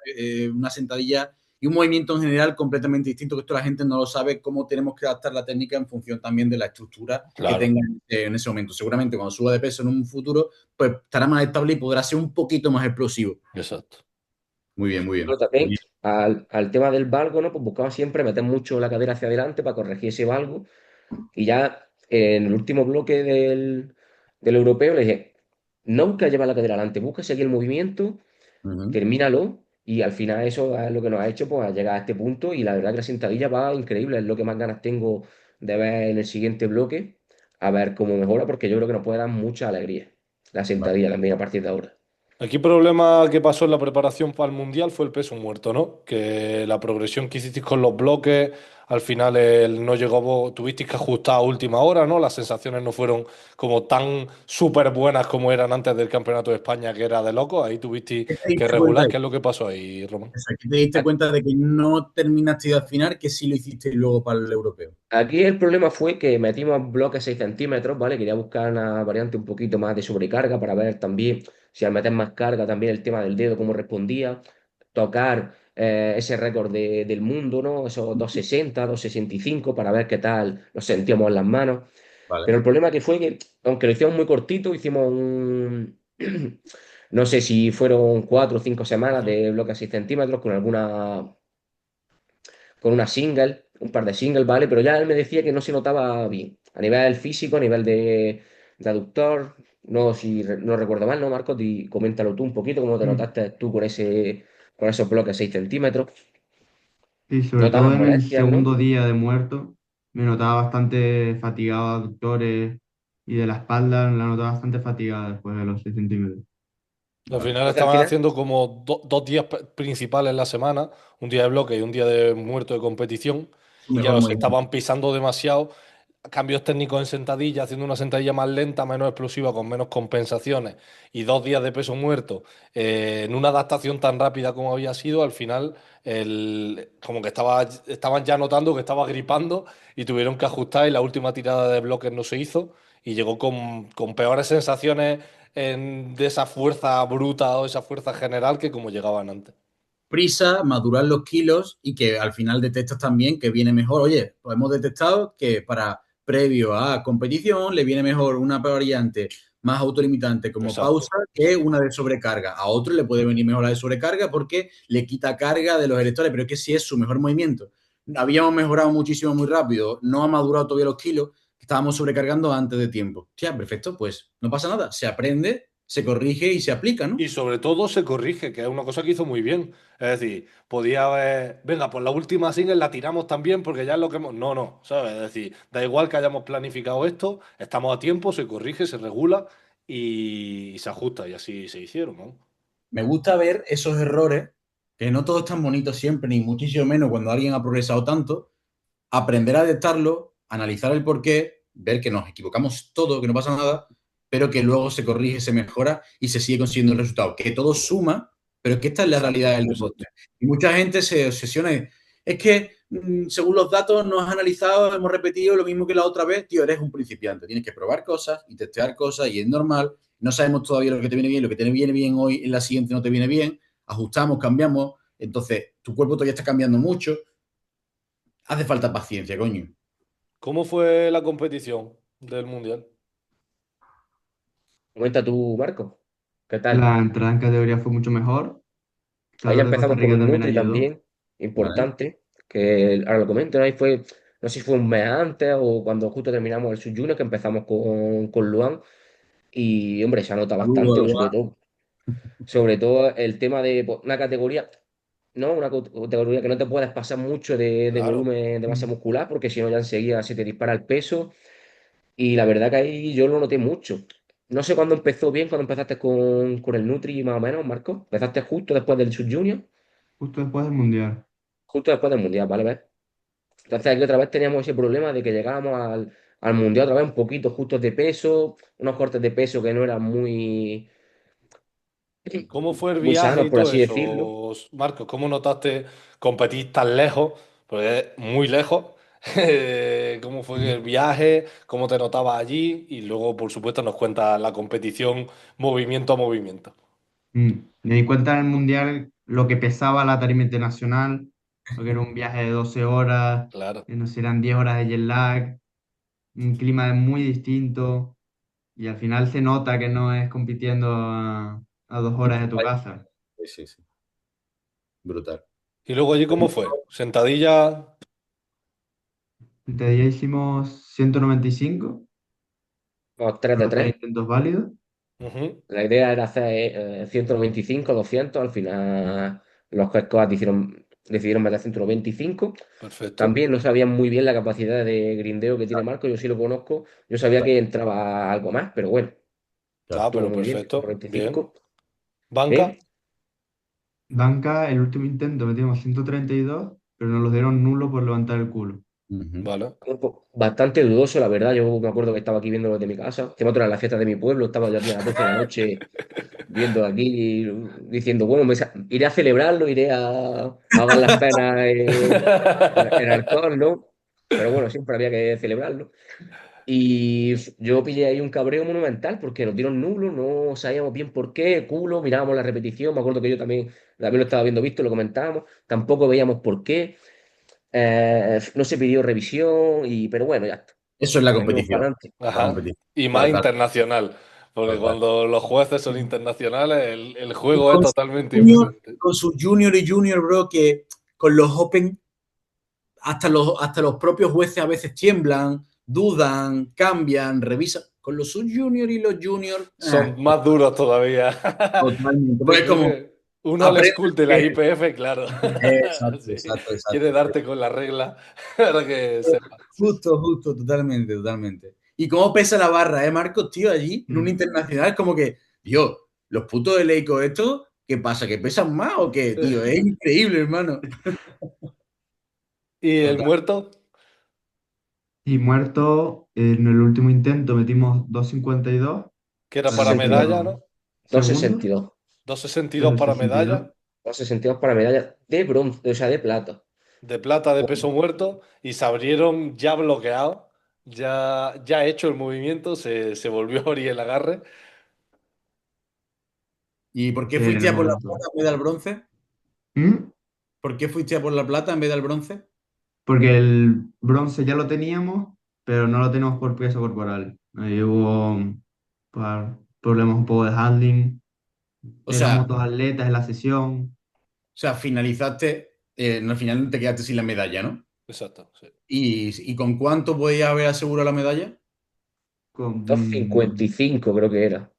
una sentadilla y un movimiento en general completamente distinto, que esto la gente no lo sabe, cómo tenemos que adaptar la técnica en función también de la estructura que Claro, tenga en ese momento. Seguramente cuando suba de peso en un futuro, pues estará más estable y podrá ser un poquito más explosivo. exacto. Muy bien, muy pero bien. también al tema del valgo, ¿no? Pues buscaba siempre meter mucho la cadera hacia adelante para corregir ese valgo. Y ya en el último bloque del europeo le dije, no busques llevar la cadera adelante, busca seguir el movimiento, Uh-huh. termínalo y al final eso es lo que nos ha hecho pues llegar a este punto y la verdad que la sentadilla va increíble, es lo que más ganas tengo de ver en el siguiente bloque, a ver cómo mejora, porque yo creo que nos puede dar mucha alegría la Vale. sentadilla también a partir de ahora. Aquí problema que pasó en la preparación para el Mundial fue el peso muerto, ¿no? Que la progresión que hicisteis con los bloques, al final no llegó, tuvisteis que ajustar a última hora, ¿no? Las sensaciones no fueron como tan súper buenas como eran antes del Campeonato de España, que era de locos. Ahí tuvisteis ¿Qué te que diste cuenta regular. ahí? ¿Qué es lo que pasó ahí, Román? O sea, que te diste cuenta de que no terminaste de afinar, que sí lo hiciste luego para el europeo. Aquí el problema fue que metimos bloques 6 centímetros, ¿vale? Quería buscar una variante un poquito más de sobrecarga para ver también si al meter más carga también el tema del dedo, cómo respondía, tocar ese récord del mundo, ¿no? Esos 260, 265 para ver qué tal nos sentíamos en las manos. Vale. Pero el problema que fue que, aunque lo hicimos muy cortito, no sé si fueron 4 o 5 semanas Ujú. de bloques 6 centímetros con una single, un par de singles, ¿vale? Pero ya él me decía que no se notaba bien. A nivel físico, a nivel de aductor, no, si no recuerdo mal, ¿no, Marcos? Coméntalo tú un poquito, cómo te Mm. notaste tú con esos bloques 6 centímetros. Sí, sobre todo ¿Notabas en el molestias, no? segundo día de muerto, me notaba bastante fatigado de aductores y de la espalda, la notaba bastante fatigada después de los 6 centímetros. Al Vale. final Entonces, al estaban final, haciendo como dos días principales en la semana, un día de bloque y un día de muerto de competición, Su y mejor claro, se movimiento. estaban pisando demasiado, cambios técnicos en sentadilla, haciendo una sentadilla más lenta, menos explosiva, con menos compensaciones, y 2 días de peso muerto, en una adaptación tan rápida como había sido, al final como que estaban ya notando que estaba gripando y tuvieron que ajustar y la última tirada de bloques no se hizo y llegó con peores sensaciones de esa fuerza bruta o esa fuerza general que como llegaban antes. Prisa, madurar los kilos y que al final detectas también que viene mejor. Oye, pues hemos detectado que para previo a competición le viene mejor una variante más autolimitante como pausa Exacto. que una de sobrecarga. A otro le puede venir mejor la de sobrecarga porque le quita carga de los electrones, pero es que si es su mejor movimiento. Habíamos mejorado muchísimo muy rápido, no ha madurado todavía los kilos, estábamos sobrecargando antes de tiempo. Ya, perfecto, pues no pasa nada, se aprende, se corrige y se aplica, ¿no? Y sobre todo se corrige, que es una cosa que hizo muy bien. Es decir, podía haber, venga, pues la última single la tiramos también porque ya es lo que hemos... No, no, ¿sabes? Es decir, da igual que hayamos planificado esto, estamos a tiempo, se corrige, se regula y se ajusta y así se hicieron, ¿no? Me gusta ver esos errores, que no todo es tan bonito siempre, ni muchísimo menos cuando alguien ha progresado tanto, aprender a detectarlo, analizar el porqué, ver que nos equivocamos todo, que no pasa nada, pero que luego se corrige, se mejora y se sigue consiguiendo el resultado. Que todo suma, pero que esta es la realidad Exacto, del exacto. deporte. Y mucha gente se obsesiona. Es que, según los datos, no has analizado, hemos repetido lo mismo que la otra vez. Tío, eres un principiante. Tienes que probar cosas y testear cosas y es normal. No sabemos todavía lo que te viene bien, lo que te viene bien hoy, en la siguiente no te viene bien. Ajustamos, cambiamos. Entonces, tu cuerpo todavía está cambiando mucho. Hace falta paciencia, coño. ¿Cómo fue la competición del Mundial? comenta tú, Marcos, ¿qué tal? La entrada en categoría fue mucho mejor. El Ahí ya calor de Costa empezamos con Rica un también Nutri ayudó. también, ¿Vale? importante, que ahora lo comento, ¿no? Ahí fue, no sé si fue un mes antes o cuando justo terminamos el Sub-Junior, que empezamos con Luan, y hombre, se anota bastante, Saludos, pues, Eduardo. sobre todo el tema de pues, una categoría, ¿no? Una categoría que no te puedes pasar mucho de Claro. volumen de masa Mm. muscular, porque si no ya enseguida se te dispara el peso, y la verdad que ahí yo lo noté mucho. No sé cuándo empezó bien, cuando empezaste con el Nutri más o menos, Marco. ¿Empezaste justo después del Sub-Junior? Justo después del Mundial. Justo después del Mundial, ¿vale? ¿Ves? Entonces aquí otra vez teníamos ese problema de que llegábamos al Mundial otra vez un poquito justos de peso, unos cortes de peso que no eran ¿Cómo fue el muy viaje sanos, y por todo así decirlo. eso, Marcos? ¿Cómo notaste competir tan lejos? Porque es muy lejos. ¿Cómo fue el viaje? ¿Cómo te notabas allí? Y luego, por supuesto, nos cuentas la competición movimiento a movimiento. Me di cuenta en el Mundial lo que pesaba la tarima internacional, porque era un viaje de 12 horas, Claro. no sé, eran 10 horas de jet lag, un clima muy distinto, y al final se nota que no es compitiendo a 2 horas de tu casa. Sí, sí, sí. Brutal. ¿Y luego allí cómo fue? ¿Sentadilla? Este día hicimos 195, Los 3 de los tres 3. intentos válidos. Ujú. La idea era hacer 125, 200. Al final los head coach hicieron. decidieron meter 195. Perfecto. También no sabían muy bien la capacidad de grindeo que tiene Marco, yo sí lo conozco. Yo sabía que entraba algo más, pero bueno, Claro. estuvo Pero muy bien, perfecto. Bien. 195. Banca. ¿Eh? Banca, el último intento metimos 132, pero nos los dieron nulo por levantar el culo. Ujú. Vale. Bastante dudoso, la verdad. Yo me acuerdo que estaba aquí viendo los de mi casa. Encima otra la fiesta de mi pueblo. Estaba yo aquí a las 12 de la noche viendo aquí, diciendo, bueno, iré a celebrarlo, iré a ahogar las penas en alcohol, ¿no? Pero bueno, siempre había que celebrarlo. Y yo pillé ahí un cabreo monumental porque nos dieron nulo, no sabíamos bien por qué, culo, mirábamos la repetición. Me acuerdo que yo también lo estaba viendo visto, lo comentábamos. Tampoco veíamos por qué. No se pidió revisión, pero bueno, ya está. Eso es la Seguimos para competición. adelante. La Ajá. competición. Y más Total, internacional. Porque total. cuando los jueces son internacionales, el Y juego es totalmente diferente. con su junior y junior, bro, que con los Open hasta los propios jueces a veces tiemblan, dudan, cambian, revisan. Con los sub-junior y los junior, Son más duros todavía. totalmente. Porque Te es como, coge uno al aprendes school de la que... IPF, claro. Exacto, Sí. exacto, Quiere exacto. darte con la regla para que sepa. Sí, sí. Justo, justo, totalmente, totalmente. Y cómo pesa la barra, Marcos, tío, allí en un Mm. internacional, como que, Dios, los putos de Leico estos, ¿qué pasa? ¿Que pesan más o qué, tío? Es increíble, hermano. ¿Y el Total. muerto? Y muerto, en el último intento metimos 252, Que era para medalla, salió ¿no? segundo, 262. 2,62 eso, para 62. medalla, 262 para medalla de bronce, o sea, de plata. de plata de peso muerto, y se abrieron ya bloqueados, ya hecho el movimiento, se volvió a abrir el agarre. ¿Y por qué Qué fuiste a por la momento. plata en vez del bronce? ¿Mm? ¿Por qué fuiste a por la plata en vez del bronce? Porque el bronce ya lo teníamos, pero no lo tenemos por peso corporal. Ahí hubo problemas un poco de handling. O sea, Éramos dos atletas en la sesión. finalizaste, al final te quedaste sin la medalla, ¿no? Exacto, sí. ¿Y con cuánto podías haber asegurado la medalla? Con, 255 creo que era.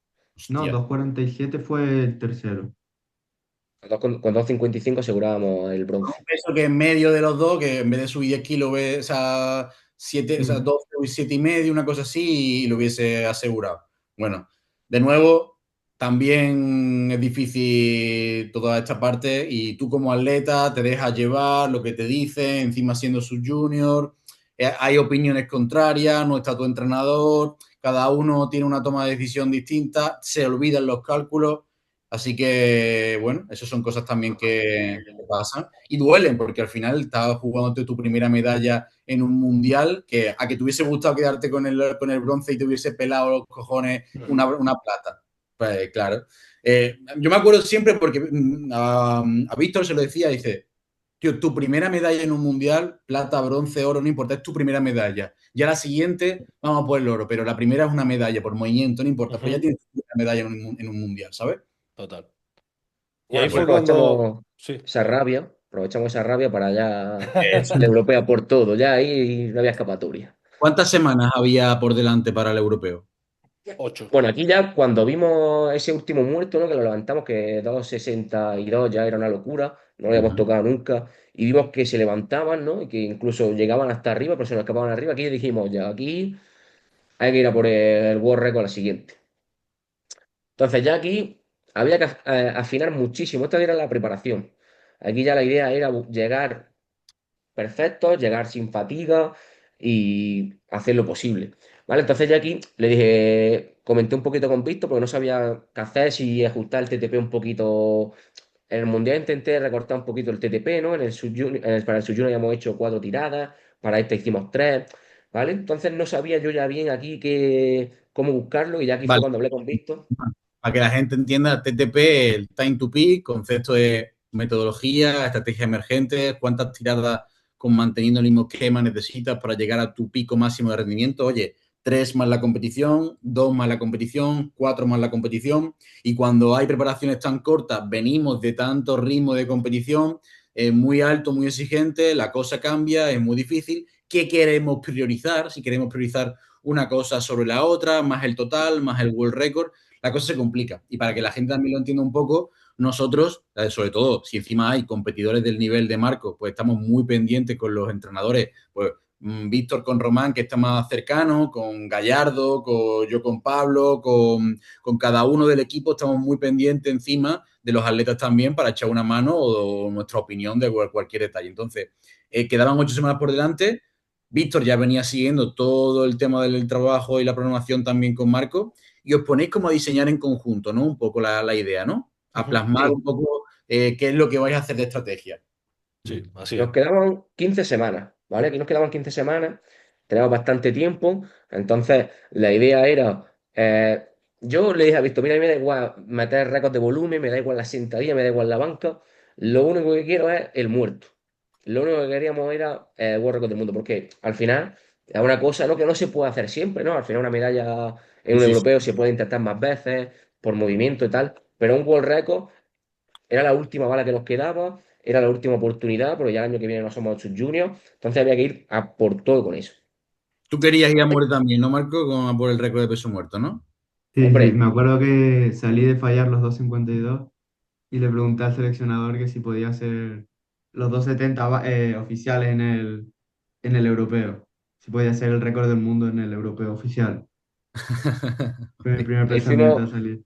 no, Hostia. 247 fue el tercero. Con 255 asegurábamos el bronce. Eso que en medio de los dos, que en vez de subir 10 kilos, o sea, 7, o sea, Mm. 12 y 7 y medio, una cosa así, y lo hubiese asegurado. Bueno, de nuevo, también es difícil toda esta parte y tú como atleta te dejas llevar lo que te dicen, encima siendo sub-junior, hay opiniones contrarias, no está tu entrenador, cada uno tiene una toma de decisión distinta, se olvidan los cálculos. Así que, bueno, esas son cosas también que pasan y duelen, porque al final estabas jugándote tu primera medalla en un mundial, que a que te hubiese gustado quedarte con el bronce y te hubiese pelado los cojones una plata. Pues claro. Yo me acuerdo siempre porque a Víctor se lo decía, dice, tío, tu primera medalla en un mundial, plata, bronce, oro, no importa, es tu primera medalla. Ya la siguiente, vamos a por el oro, pero la primera es una medalla por movimiento, no importa, pero ya Ujú. tienes tu primera medalla en un mundial, ¿sabes? Total. Y Bueno, ahí aquí fue cuando... aprovechamos Sí. aprovechamos esa rabia para ya la europea por todo, ya ahí no había escapatoria. ¿Cuántas semanas había por delante para el europeo? 8. Bueno, aquí ya cuando vimos ese último muerto, ¿no? Que lo levantamos, que 262 ya era una locura, no lo habíamos tocado nunca, y vimos que se levantaban, ¿no? Y que incluso llegaban hasta arriba, pero se nos escapaban arriba, aquí dijimos, ya, aquí hay que ir a por el World Record la siguiente. Entonces ya aquí había que afinar muchísimo, esta era la preparación. Aquí ya la idea era llegar perfectos, llegar sin fatiga y hacer lo posible. ¿Vale? Entonces ya aquí le dije, comenté un poquito con Víctor porque no sabía qué hacer, si ajustar el TTP un poquito. En el Mundial intenté recortar un poquito el TTP, ¿no? Para el Sub-Junior habíamos hecho 4 tiradas, para este hicimos 3, ¿vale? Entonces no sabía yo ya bien aquí cómo buscarlo y ya aquí fue Vale, cuando hablé con Víctor. para que la gente entienda, TTP, el time to peak, concepto de metodología, estrategia emergente, cuántas tiradas con manteniendo el mismo esquema necesitas para llegar a tu pico máximo de rendimiento. Oye, 3 más la competición, 2 más la competición, 4 más la competición. Y cuando hay preparaciones tan cortas, venimos de tanto ritmo de competición, muy alto, muy exigente, la cosa cambia, es muy difícil. ¿Qué queremos priorizar? Si queremos priorizar una cosa sobre la otra, más el total, más el world record, la cosa se complica. Y para que la gente también lo entienda un poco, nosotros, sobre todo, si encima hay competidores del nivel de Marco, pues estamos muy pendientes con los entrenadores, pues Víctor con Román, que está más cercano, con Gallardo, yo con Pablo, con cada uno del equipo, estamos muy pendientes encima de los atletas también para echar una mano o nuestra opinión de cualquier detalle. Entonces, quedaban 8 semanas por delante. Víctor ya venía siguiendo todo el tema del trabajo y la programación también con Marco, y os ponéis como a diseñar en conjunto, ¿no? Un poco la idea, ¿no? A plasmar un poco qué es lo que vais a hacer de estrategia. Sí, así es. Nos quedaban 15 semanas, ¿vale? Aquí nos quedaban 15 semanas, tenemos bastante tiempo, entonces la idea era, yo le dije a Víctor, mira, a mí me da igual meter récords de volumen, me da igual la sentadilla, me da igual la banca, lo único que quiero es el muerto. Lo único que queríamos era World Record del mundo, porque al final es una cosa, ¿no? Que no se puede hacer siempre, ¿no? Al final una medalla en un Sí, europeo se puede intentar más veces, por movimiento y tal, pero un World Record era la última bala que nos quedaba, era la última oportunidad, pero ya el año que viene no somos juniors, entonces había que ir a por todo con eso. Tú querías ir a muerte también, ¿no, Marco? Por el récord de peso muerto, ¿no? Sí, sí, Hombre, me acuerdo que salí de fallar los 2,52 y le pregunté al seleccionador que si podía hacer los 2,70 oficiales en el europeo, si podía hacer el récord del mundo en el europeo oficial. Fue mi primer ahí pensamiento al fuimos, salir.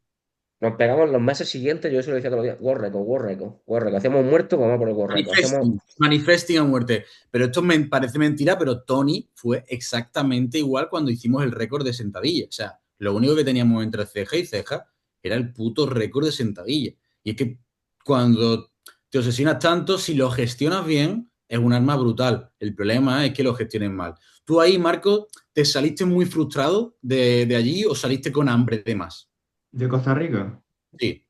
nos pegamos los meses siguientes, yo eso lo decía todos los días, World Record, World Record, World Record. Hacemos un muerto, vamos a por el World Record. Hacemos, Manifesting a muerte. Pero esto me parece mentira, pero Tony fue exactamente igual cuando hicimos el récord de sentadilla. O sea, lo único que teníamos entre ceja y ceja era el puto récord de sentadilla. Y es que cuando te obsesionas tanto, si lo gestionas bien, es un arma brutal. El problema es que lo gestiones mal. Tú ahí, Marco, ¿te saliste muy frustrado de allí o saliste con hambre de más? ¿De Costa Rica? Sí.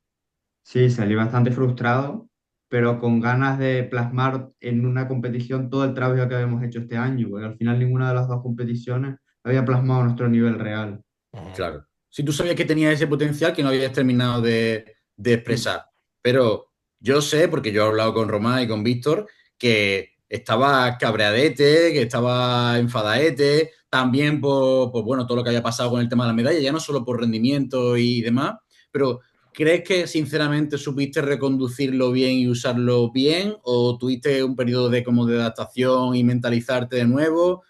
Sí, salí bastante frustrado, pero con ganas de plasmar en una competición todo el trabajo que habíamos hecho este año, porque al final ninguna de las dos competiciones había plasmado nuestro nivel real. Ujú. Claro. Si tú sabías que tenías ese potencial que no habías terminado de Mm. expresar. Pero yo sé, porque yo he hablado con Román y con Víctor, que estaba cabreadete, que estaba enfadaete, también por, bueno, todo lo que había pasado con el tema de la medalla, ya no solo por rendimiento y demás, pero ¿crees que sinceramente supiste reconducirlo bien y usarlo bien? ¿O tuviste un periodo de como de adaptación y mentalizarte de nuevo?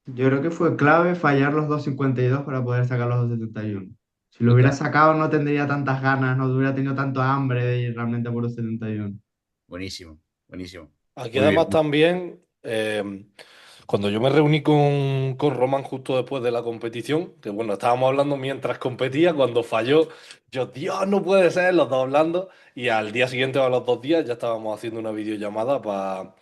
Yo creo que fue clave fallar los 2,52 para poder sacar los 2,71. Si lo hubiera Total. sacado no tendría tantas ganas, no hubiera tenido tanto hambre de ir realmente a por los 71. Buenísimo, buenísimo. Aquí Muy además bien. también, cuando yo me reuní con Román justo después de la competición, que bueno, estábamos hablando mientras competía, cuando falló, yo, Dios, no puede ser, los dos hablando, y al día siguiente o a los 2 días ya estábamos haciendo una videollamada para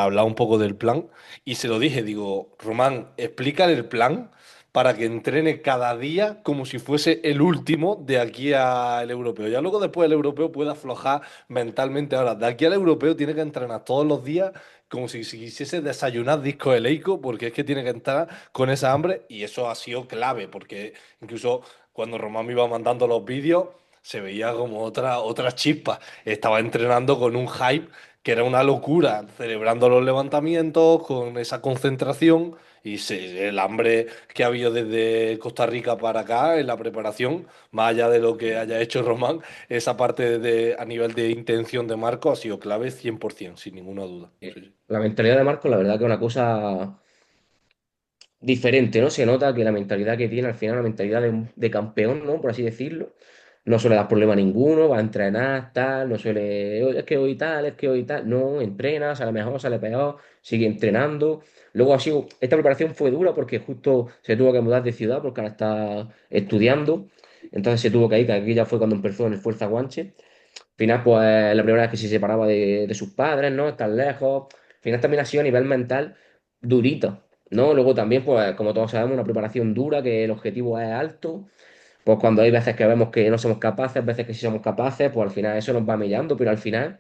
hablar un poco del plan, y se lo dije, digo, Román, explícale el plan para que entrene cada día como si fuese el último de aquí al europeo. Ya luego después el europeo puede aflojar mentalmente. Ahora, de aquí al europeo tiene que entrenar todos los días como si quisiese desayunar disco eleico, porque es que tiene que entrar con esa hambre y eso ha sido clave, porque incluso cuando Román me iba mandando los vídeos se veía como otra chispa. Estaba entrenando con un hype que era una locura, celebrando los levantamientos, con esa concentración y el hambre que ha habido desde Costa Rica para acá en la preparación, más allá de lo que haya hecho Román, esa parte a nivel de intención de Marco ha sido clave 100%, sin ninguna duda. Sí, sí. la mentalidad de Marco, la verdad que es una cosa diferente, ¿no? Se nota que la mentalidad que tiene al final, una mentalidad de campeón, ¿no? Por así decirlo. No suele dar problema ninguno, va a entrenar, tal, no suele, "Oye, es que hoy tal, es que hoy tal", no, entrena, sale mejor, sale peor, sigue entrenando. Luego ha sido, esta preparación fue dura porque justo se tuvo que mudar de ciudad porque ahora está estudiando, entonces se tuvo que ir, que aquí ya fue cuando empezó en el Fuerza Guanche. Al final, pues la primera vez que se separaba de sus padres, ¿no? Estar lejos. Al final también ha sido a nivel mental durito, ¿no? Luego también, pues como todos sabemos, una preparación dura, que el objetivo es alto. Pues cuando hay veces que vemos que no somos capaces, veces que sí somos capaces, pues al final eso nos va mellando, pero al final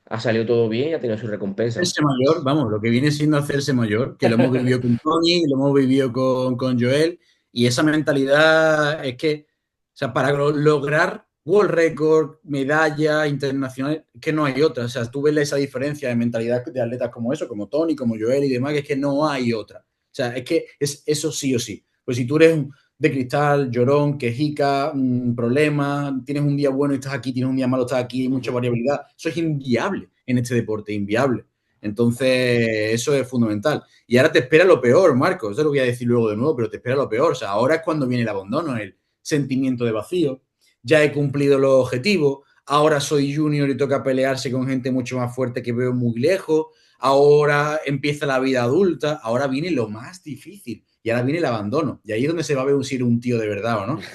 ha salido todo bien y ha tenido su recompensa. Hacerse mayor, vamos, lo que viene siendo hacerse mayor, que lo hemos vivido con Tony, lo hemos vivido con Joel, y esa mentalidad es que, o sea, para lograr World Record, medalla internacional, es que no hay otra. O sea, tú ves esa diferencia de mentalidad de atletas como eso, como Tony, como Joel y demás, que es que no hay otra. O sea, es que es eso sí o sí. Pues si tú eres de cristal, llorón, quejica, problemas, tienes un día bueno y estás aquí, tienes un día malo, estás aquí, hay mucha variabilidad. Eso es inviable en este deporte, inviable. Entonces, eso es fundamental. Y ahora te espera lo peor, Marcos, eso lo voy a decir luego de nuevo, pero te espera lo peor. O sea, ahora es cuando viene el abandono, el sentimiento de vacío. Ya he cumplido los objetivos, ahora soy junior y toca pelearse con gente mucho más fuerte que veo muy lejos, ahora empieza la vida adulta, ahora viene lo más difícil y ahora viene el abandono. Y ahí es donde se va a ver si eres un tío de verdad o no. Yo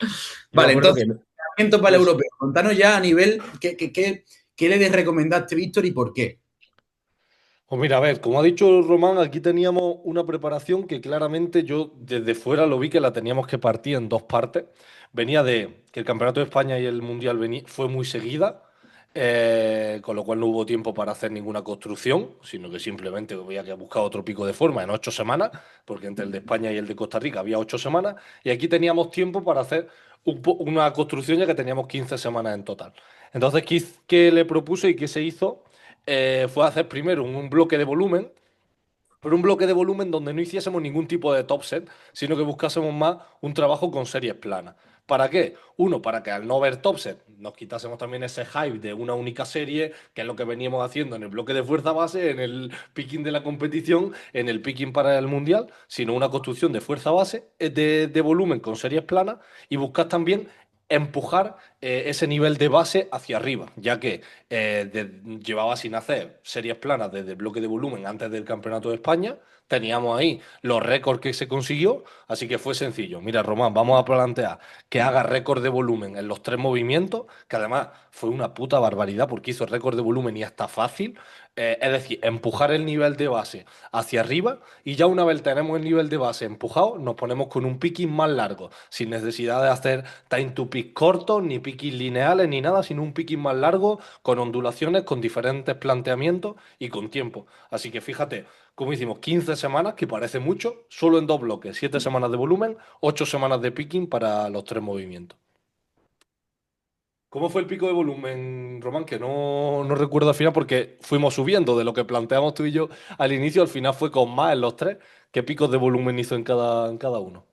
me Vale, acuerdo entonces, que entrenamiento para el los, europeo. Contanos ya a nivel, ¿qué le recomendaste, Víctor, y por qué? Pues mira, a ver, como ha dicho Román, aquí teníamos una preparación que claramente yo desde fuera lo vi que la teníamos que partir en dos partes. Venía de que el Campeonato de España y el Mundial fue muy seguida, con lo cual no hubo tiempo para hacer ninguna construcción, sino que simplemente había que buscar otro pico de forma en 8 semanas, porque entre el de España y el de Costa Rica había 8 semanas, y aquí teníamos tiempo para hacer una construcción ya que teníamos 15 semanas en total. Entonces, ¿qué le propuse y qué se hizo? Fue hacer primero un bloque de volumen, pero un bloque de volumen donde no hiciésemos ningún tipo de top set, sino que buscásemos más un trabajo con series planas. ¿Para qué? Uno, para que al no ver top set nos quitásemos también ese hype de una única serie, que es lo que veníamos haciendo en el bloque de fuerza base, en el picking de la competición, en el picking para el mundial, sino una construcción de fuerza base, de volumen con series planas y buscar también empujar ese nivel de base hacia arriba, ya que llevaba sin hacer series planas desde el bloque de volumen antes del Campeonato de España. Teníamos ahí los récords que se consiguió, así que fue sencillo. Mira, Román, vamos a plantear que haga récord de volumen en los 3 movimientos, que además fue una puta barbaridad porque hizo récord de volumen y hasta fácil. Es decir, empujar el nivel de base hacia arriba y ya una vez tenemos el nivel de base empujado, nos ponemos con un picking más largo, sin necesidad de hacer time to pick cortos, ni picking lineales, ni nada, sino un picking más largo, con ondulaciones, con diferentes planteamientos y con tiempo. Así que fíjate, como hicimos 15 semanas, que parece mucho, solo en dos bloques, 7 semanas de volumen, 8 semanas de picking para los 3 movimientos. ¿Cómo fue el pico de volumen, Román? Que no recuerdo al final porque fuimos subiendo de lo que planteamos tú y yo al inicio, al final fue con más en los tres. ¿Qué picos de volumen hizo en cada uno?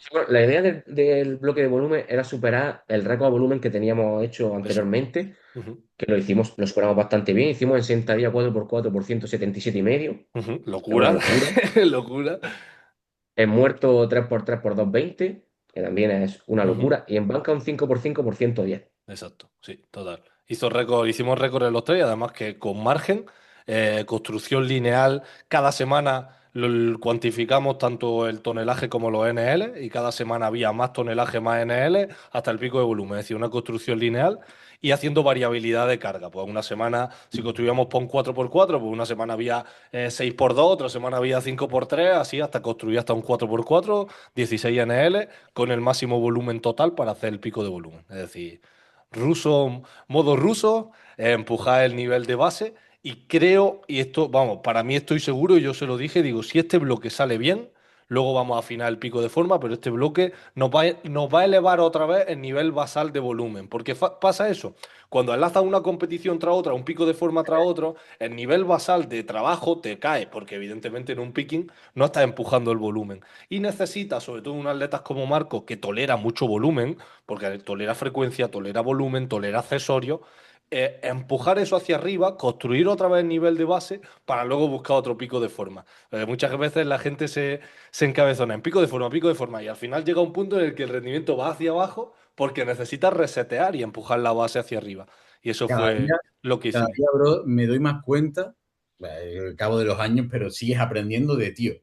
sí, bueno, la idea del bloque de volumen era superar el récord de volumen que teníamos hecho Exacto. anteriormente, Ujú, que lo superamos bastante bien. Hicimos en sentadilla 4x4 por 177,5, ujú. es una Locura, locura. locura. En muerto 3x3 por 220, que también es una Ujú. locura. Y en banca un 5x5 por 110. Exacto, sí, total. Hicimos récord en los tres y además que con margen, construcción lineal, cada semana cuantificamos tanto el tonelaje como los NL y cada semana había más tonelaje, más NL hasta el pico de volumen, es decir, una construcción lineal y haciendo variabilidad de carga. Pues una semana, si construíamos PON 4x4, pues una semana había 6x2, otra semana había 5x3, así hasta construir hasta un 4x4, 16 NL con el máximo volumen total para hacer el pico de volumen. Es decir, modo ruso, empujar el nivel de base y creo, y esto, vamos, para mí estoy seguro, y yo se lo dije, digo, si este bloque sale bien, luego vamos a afinar el pico de forma, pero este bloque nos va a elevar otra vez el nivel basal de volumen. Porque pasa eso, cuando enlazas una competición tras otra, un pico de forma tras otro, el nivel basal de trabajo te cae, porque evidentemente en un picking no estás empujando el volumen. Y necesitas, sobre todo un atleta como Marco, que tolera mucho volumen, porque tolera frecuencia, tolera volumen, tolera accesorios, empujar eso hacia arriba, construir otra vez el nivel de base para luego buscar otro pico de forma. Muchas veces la gente se encabezona en pico de forma, y al final llega un punto en el que el rendimiento va hacia abajo porque necesita resetear y empujar la base hacia arriba. Y eso Cada fue día, lo que cada hicimos. día, bro, me doy más cuenta, al cabo de los años, pero sigues aprendiendo de tío.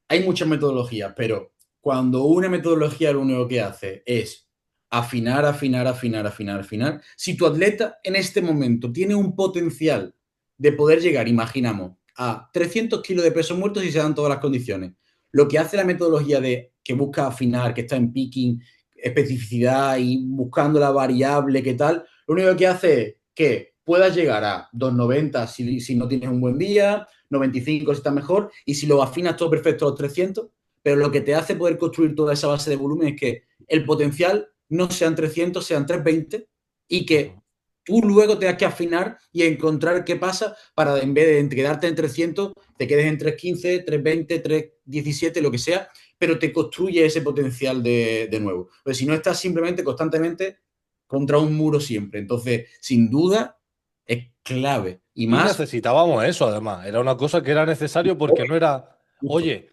Hay muchas metodologías, pero cuando una metodología lo único que hace es afinar, afinar, afinar, afinar, afinar, si tu atleta en este momento tiene un potencial de poder llegar, imaginamos, a 300 kilos de peso muerto si se dan todas las condiciones, lo que hace la metodología de que busca afinar, que está en picking, especificidad y buscando la variable, qué tal, lo único que hace es que puedas llegar a 290 si no tienes un buen día, 95 si está mejor, y si lo afinas todo perfecto a los 300, pero lo que te hace poder construir toda esa base de volumen es que el potencial no sean 300, sean 320 y que tú luego tengas que afinar y encontrar qué pasa para en vez de quedarte en 300, te quedes en 315, 320, 317, lo que sea, pero te construye ese potencial de nuevo. Pues si no estás simplemente constantemente contra un muro siempre. Entonces, sin duda, es clave. Y Y más, necesitábamos eso, además. Era una cosa que era necesario porque no era, justo. oye,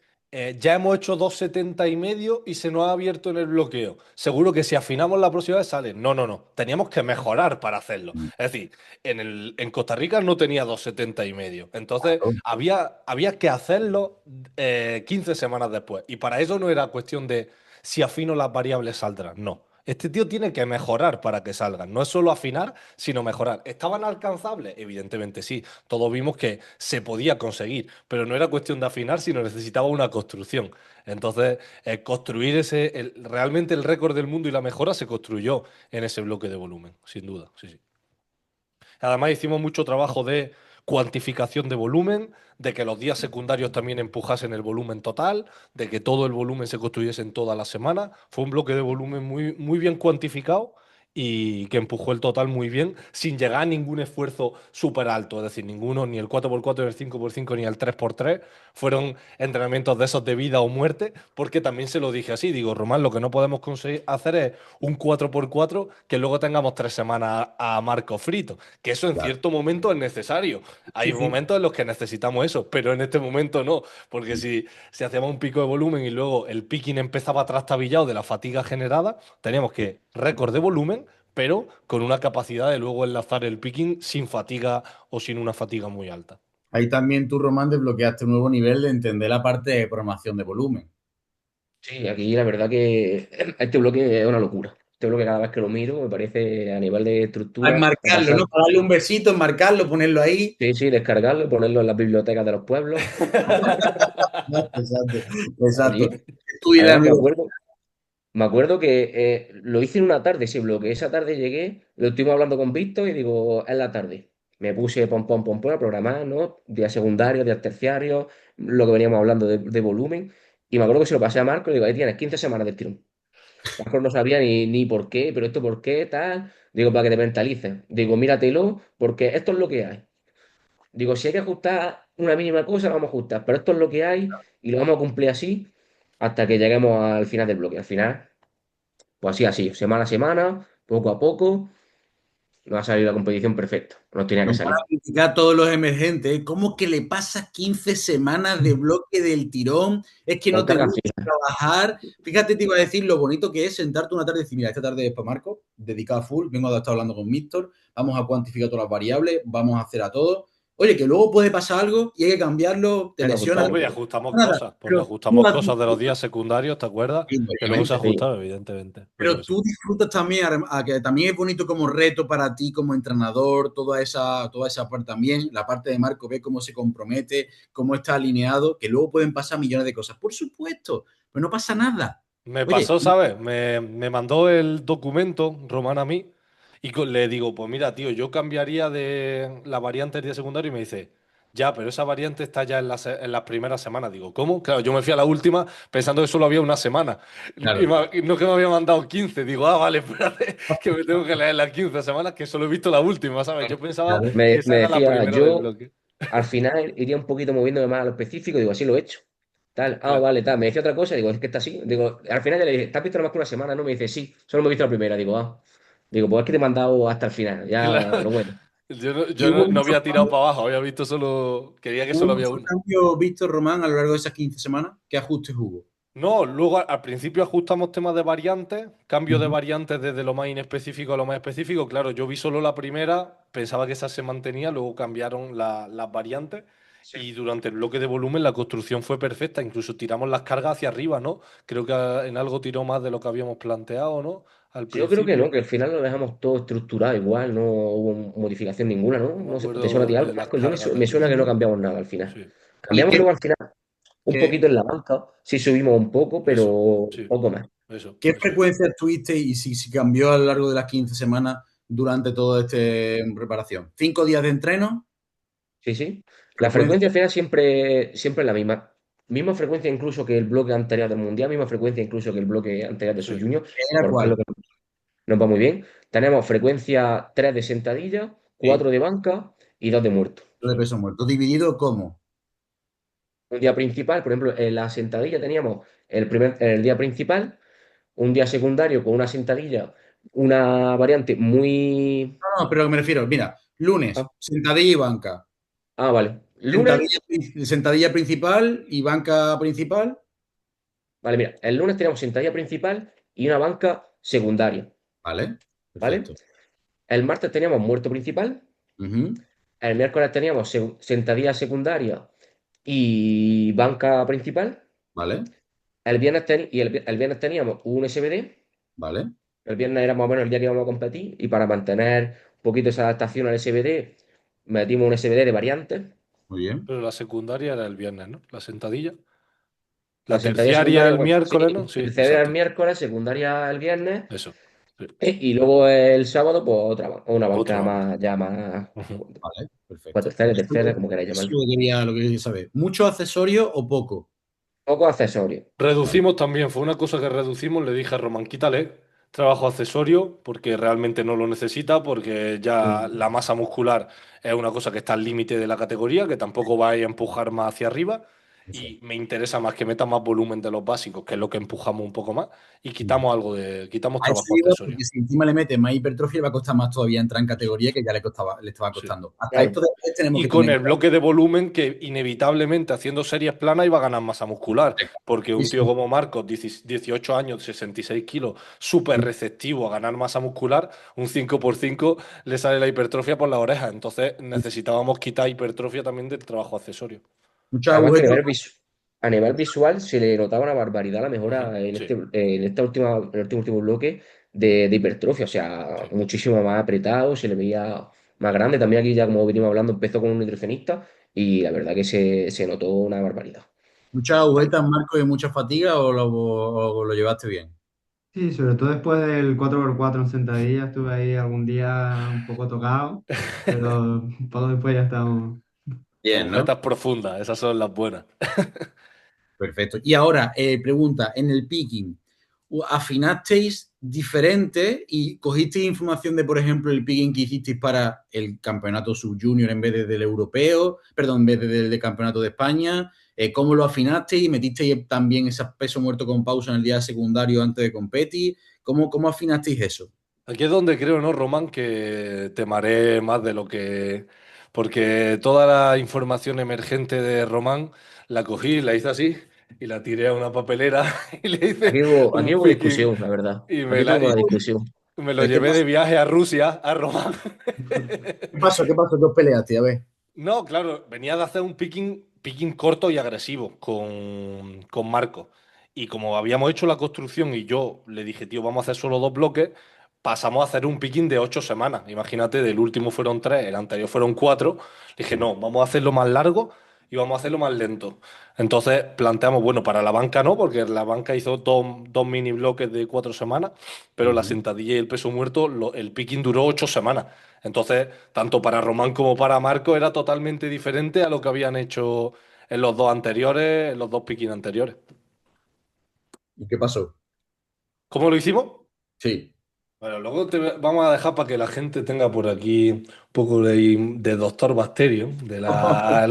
ya hemos hecho 2,70 y medio y se nos ha abierto en el bloqueo. Seguro que si afinamos la próxima vez sale. No, no, no. Teníamos que mejorar para hacerlo. Es decir, en Costa Rica no tenía 2,70 y medio. Entonces había que hacerlo 15 semanas después. Y para eso no era cuestión de si afino las variables saldrán. No. Este tío tiene que mejorar para que salgan. No es solo afinar, sino mejorar. ¿Estaban alcanzables? Evidentemente sí. Todos vimos que se podía conseguir, pero no era cuestión de afinar, sino necesitaba una construcción. Entonces, construir realmente el récord del mundo y la mejora se construyó en ese bloque de volumen, sin duda. Sí, sí. Además, hicimos mucho trabajo de cuantificación de volumen, de que los días secundarios también empujasen el volumen total, de que todo el volumen se construyese en toda la semana. Fue un bloque de volumen muy, muy bien cuantificado y que empujó el total muy bien, sin llegar a ningún esfuerzo súper alto. Es decir, ninguno, ni el 4x4, ni el 5x5, ni el 3x3, fueron entrenamientos de esos de vida o muerte, porque también se lo dije así. Digo, Román, lo que no podemos conseguir hacer es un 4x4 que luego tengamos 3 semanas a marco frito, que eso en Claro. cierto momento es necesario. Sí, Hay sí. momentos en los que necesitamos eso, pero en este momento no, porque si hacíamos un pico de volumen y luego el picking empezaba trastabillado de la fatiga generada, teníamos que récord de volumen, pero con una capacidad de luego enlazar el picking sin fatiga o sin una fatiga muy alta. Ahí también tú, Román, desbloqueaste un nuevo nivel de entender la parte de programación de volumen. Sí, aquí la verdad que este bloque es una locura. Este bloque cada vez que lo miro me parece a nivel de A estructura para enmarcarlo, pasar. ¿no? Para darle un besito, enmarcarlo, ponerlo ahí. Sí, sí, descargarlo, ponerlo en las bibliotecas de los pueblos. Exacto, exacto. Allí. Estudia la Además universidad. me acuerdo que lo hice en una tarde ese bloque. Esa tarde llegué, lo estuvimos hablando con Víctor y digo, es la tarde. Me puse pom a programar, ¿no? Días secundarios, días terciarios, lo que veníamos hablando de volumen. Y me acuerdo que se lo pasé a Marco y digo, ahí tienes 15 semanas de tirón. Marco no sabía ni por qué, pero esto por qué, tal. Digo, para que te mentalices. Digo, míratelo, porque esto es lo que hay. Digo, si hay que ajustar una mínima cosa, lo vamos a ajustar, pero esto es lo que hay y lo vamos a cumplir así hasta que lleguemos al final del bloque. Al final, pues así, semana a semana, poco a poco, nos ha salido la competición perfecta. Nos tenía que Nos van salir. a criticar todos los emergentes. ¿Eh? ¿Cómo que le pasas 15 semanas de bloque del tirón? Es que no Con te carga gusta fija. trabajar. Fíjate, te iba a decir lo bonito que es sentarte una tarde y decir, mira, esta tarde es para Marco, dedicado a full, vengo a estar hablando con Víctor, vamos a cuantificar todas las variables, vamos a hacer a todo. Oye, que luego puede pasar algo y hay que cambiarlo, te Lo lesionas. ajustamos. Hombre, y ajustamos Nada, cosas, porque pero tú, ajustamos cosas de los días secundarios, ¿te acuerdas? Que luego se obviamente. Sí. ajustaron, evidentemente. Pero Pero eso. tú disfrutas también, a que también es bonito como reto para ti como entrenador, toda esa parte también, la parte de Marco, ve cómo se compromete, cómo está alineado, que luego pueden pasar millones de cosas. Por supuesto, pero no pasa nada. Me Oye, pasó, ¿sabes? Me mandó el documento, Román, a mí, y le digo, pues mira, tío, yo cambiaría de la variante del día secundario y me dice, ya, pero esa variante está ya en las primeras semanas. Digo, ¿cómo? Claro, yo me fui a la última pensando que solo había una semana. Y, claro, y no que me había mandado 15. Digo, ah, vale, espérate, que me tengo que leer las 15 semanas, que solo he visto la última, ¿sabes? Yo pensaba claro. que Me esa era la decía, primera del yo bloque. al final iría un poquito moviéndome más a lo específico, digo, así lo he hecho. Tal, Claro. vale, tal. Me decía otra cosa, digo, es que está así. Digo, al final ya le dije, ¿te has visto nada más que una semana? No, me dice, sí, solo me he visto la primera. Digo, ah. Digo, pues es que te he mandado hasta el final, ya, Claro. pero bueno. Y Yo no había tirado para abajo, había visto solo, quería que hubo solo había mucho una. cambio, Víctor Román, a lo largo de esas 15 semanas. ¿Qué ajustes hubo? No, luego al principio ajustamos temas de variantes, cambio de Ujú. variantes desde lo más inespecífico a lo más específico. Claro, yo vi solo la primera, pensaba que esa se mantenía, luego cambiaron las variantes y durante el bloque de volumen la construcción fue perfecta, incluso tiramos las cargas hacia arriba, ¿no? Creo que en algo tiró más de lo que habíamos planteado, ¿no? Al Yo creo que no, principio. que al final lo dejamos todo estructurado igual, no hubo modificación ninguna, ¿no? No me No sé, ¿te suena a ti acuerdo algo, de las Marco? Yo cargas me del suena que no bloque. cambiamos nada al final. Sí, ¿Y Cambiamos luego al final un qué, poquito en la banca, sí subimos un poco, eso, pero sí, poco más. qué eso. frecuencia tuviste y si cambió a lo largo de las 15 semanas durante toda esta preparación? ¿5 días de entreno? Sí, sí. La frecuencia ¿Frecuencia? al final siempre es la misma. Misma frecuencia incluso que el bloque anterior del Mundial, misma frecuencia incluso que el bloque anterior de Sí. su Junior, ¿Era por más cuál? lo que... nos va muy bien. Tenemos frecuencia 3 de sentadilla, Sí. 4 de banca y 2 de muerto. Lo de peso muerto. ¿Dividido cómo? Un día principal, por ejemplo, en la sentadilla teníamos el día principal, un día secundario con una sentadilla, una variante muy... No, no, pero me refiero, mira, lunes, Ah, sentadilla y banca. vale. Lunes, Sentadilla, sentadilla principal y banca principal. vale, mira, el lunes teníamos sentadilla principal y una banca secundaria, Vale, ¿vale? perfecto. El martes teníamos muerto principal, Ujú, el miércoles teníamos sentadilla secundaria y banca principal, vale, el viernes teníamos un SBD. vale, El viernes era más o menos el día que íbamos a competir y para mantener un poquito esa adaptación al SBD, metimos un SBD de variantes. muy bien. Pero la secundaria era el viernes, ¿no? La sentadilla. La La sentadilla terciaria secundaria, el bueno, sí, miércoles, ¿no? Sí, tercera el exacto. miércoles, secundaria el viernes Eso. Sí. y luego el sábado, pues una Otra banca banca. más, ya más, Ujú. Vale, pues perfecto. tercera, como queráis Eso llamarlo. lo que quería saber. ¿Mucho accesorio o poco? Poco accesorio. Vale, Reducimos también, fue una cosa que reducimos, le dije a Román, quítale trabajo accesorio porque realmente no lo necesita, porque ya Sí. la masa muscular es una cosa que está al límite de la categoría, que tampoco va a empujar más hacia arriba eso. y me interesa más que meta más volumen de los básicos, que es lo que empujamos un poco más, y quitamos A eso trabajo iba accesorio. porque si encima le metes más hipertrofia, le va a costar más todavía entrar en categoría que ya le estaba Sí. costando. Hasta esto Claro. después tenemos Y que con tener en el cuenta. bloque de volumen que inevitablemente haciendo series planas iba a ganar masa muscular, porque Sí, un tío sí. como Marcos, 18 años, 66 kilos, súper receptivo a ganar masa muscular, un 5x5 le sale la hipertrofia por la oreja. Entonces necesitábamos quitar hipertrofia también del trabajo accesorio. Muchos Además que agujeros. a nivel visual se le notaba una barbaridad la Ujú. mejora Sí, en este último bloque de hipertrofia. O sea, sí. muchísimo más apretado, se le veía más grande. También aquí ya como venimos hablando empezó con un nutricionista y la verdad que se notó una barbaridad. Muchas agujetas, Marco, y mucha fatiga o lo llevaste bien. Sí, sobre todo después del 4x4 en sentadilla, estuve ahí algún día un poco tocado, pero poco después ya estamos. Bien, ¿no? Agujetas profundas, esas son las buenas. Perfecto. Y ahora, pregunta, en el picking, ¿afinasteis diferente y cogisteis información de, por ejemplo, el picking que hicisteis para el campeonato subjunior en vez de del europeo, perdón, en vez del campeonato de España? ¿Cómo lo afinasteis y metisteis también ese peso muerto con pausa en el día secundario antes de competir? ¿Cómo afinasteis eso? Aquí es donde creo, ¿no, Román? Que te mareé más de lo que... Porque toda la información emergente de Román la cogí, la hice así y la tiré a una papelera y le hice Aquí un hubo picking discusión, la verdad. y Aquí tuvimos una discusión. me lo ¿Qué llevé de pasó? viaje a Rusia, a Román. ¿Qué pasó? ¿Qué pasó? ¿Qué os peleaste? A ver. No, claro, venía de hacer un picking corto y agresivo con Marco. Y como habíamos hecho la construcción y yo le dije, tío, vamos a hacer solo 2 bloques, pasamos a hacer un picking de 8 semanas. Imagínate, del último fueron 3, el anterior fueron 4. Dije, no, vamos a hacerlo más largo y vamos a hacerlo más lento. Entonces planteamos, bueno, para la banca no, porque la banca hizo dos mini bloques de 4 semanas, pero la Ujú. sentadilla y el peso muerto, el picking duró 8 semanas. Entonces, tanto para Román como para Marco era totalmente diferente a lo que habían hecho en los dos anteriores, en los dos pickings anteriores. ¿Y qué pasó? ¿Cómo lo hicimos? Sí. Bueno, luego vamos a dejar para que la gente tenga por aquí un poco de Doctor Bacterio, de la...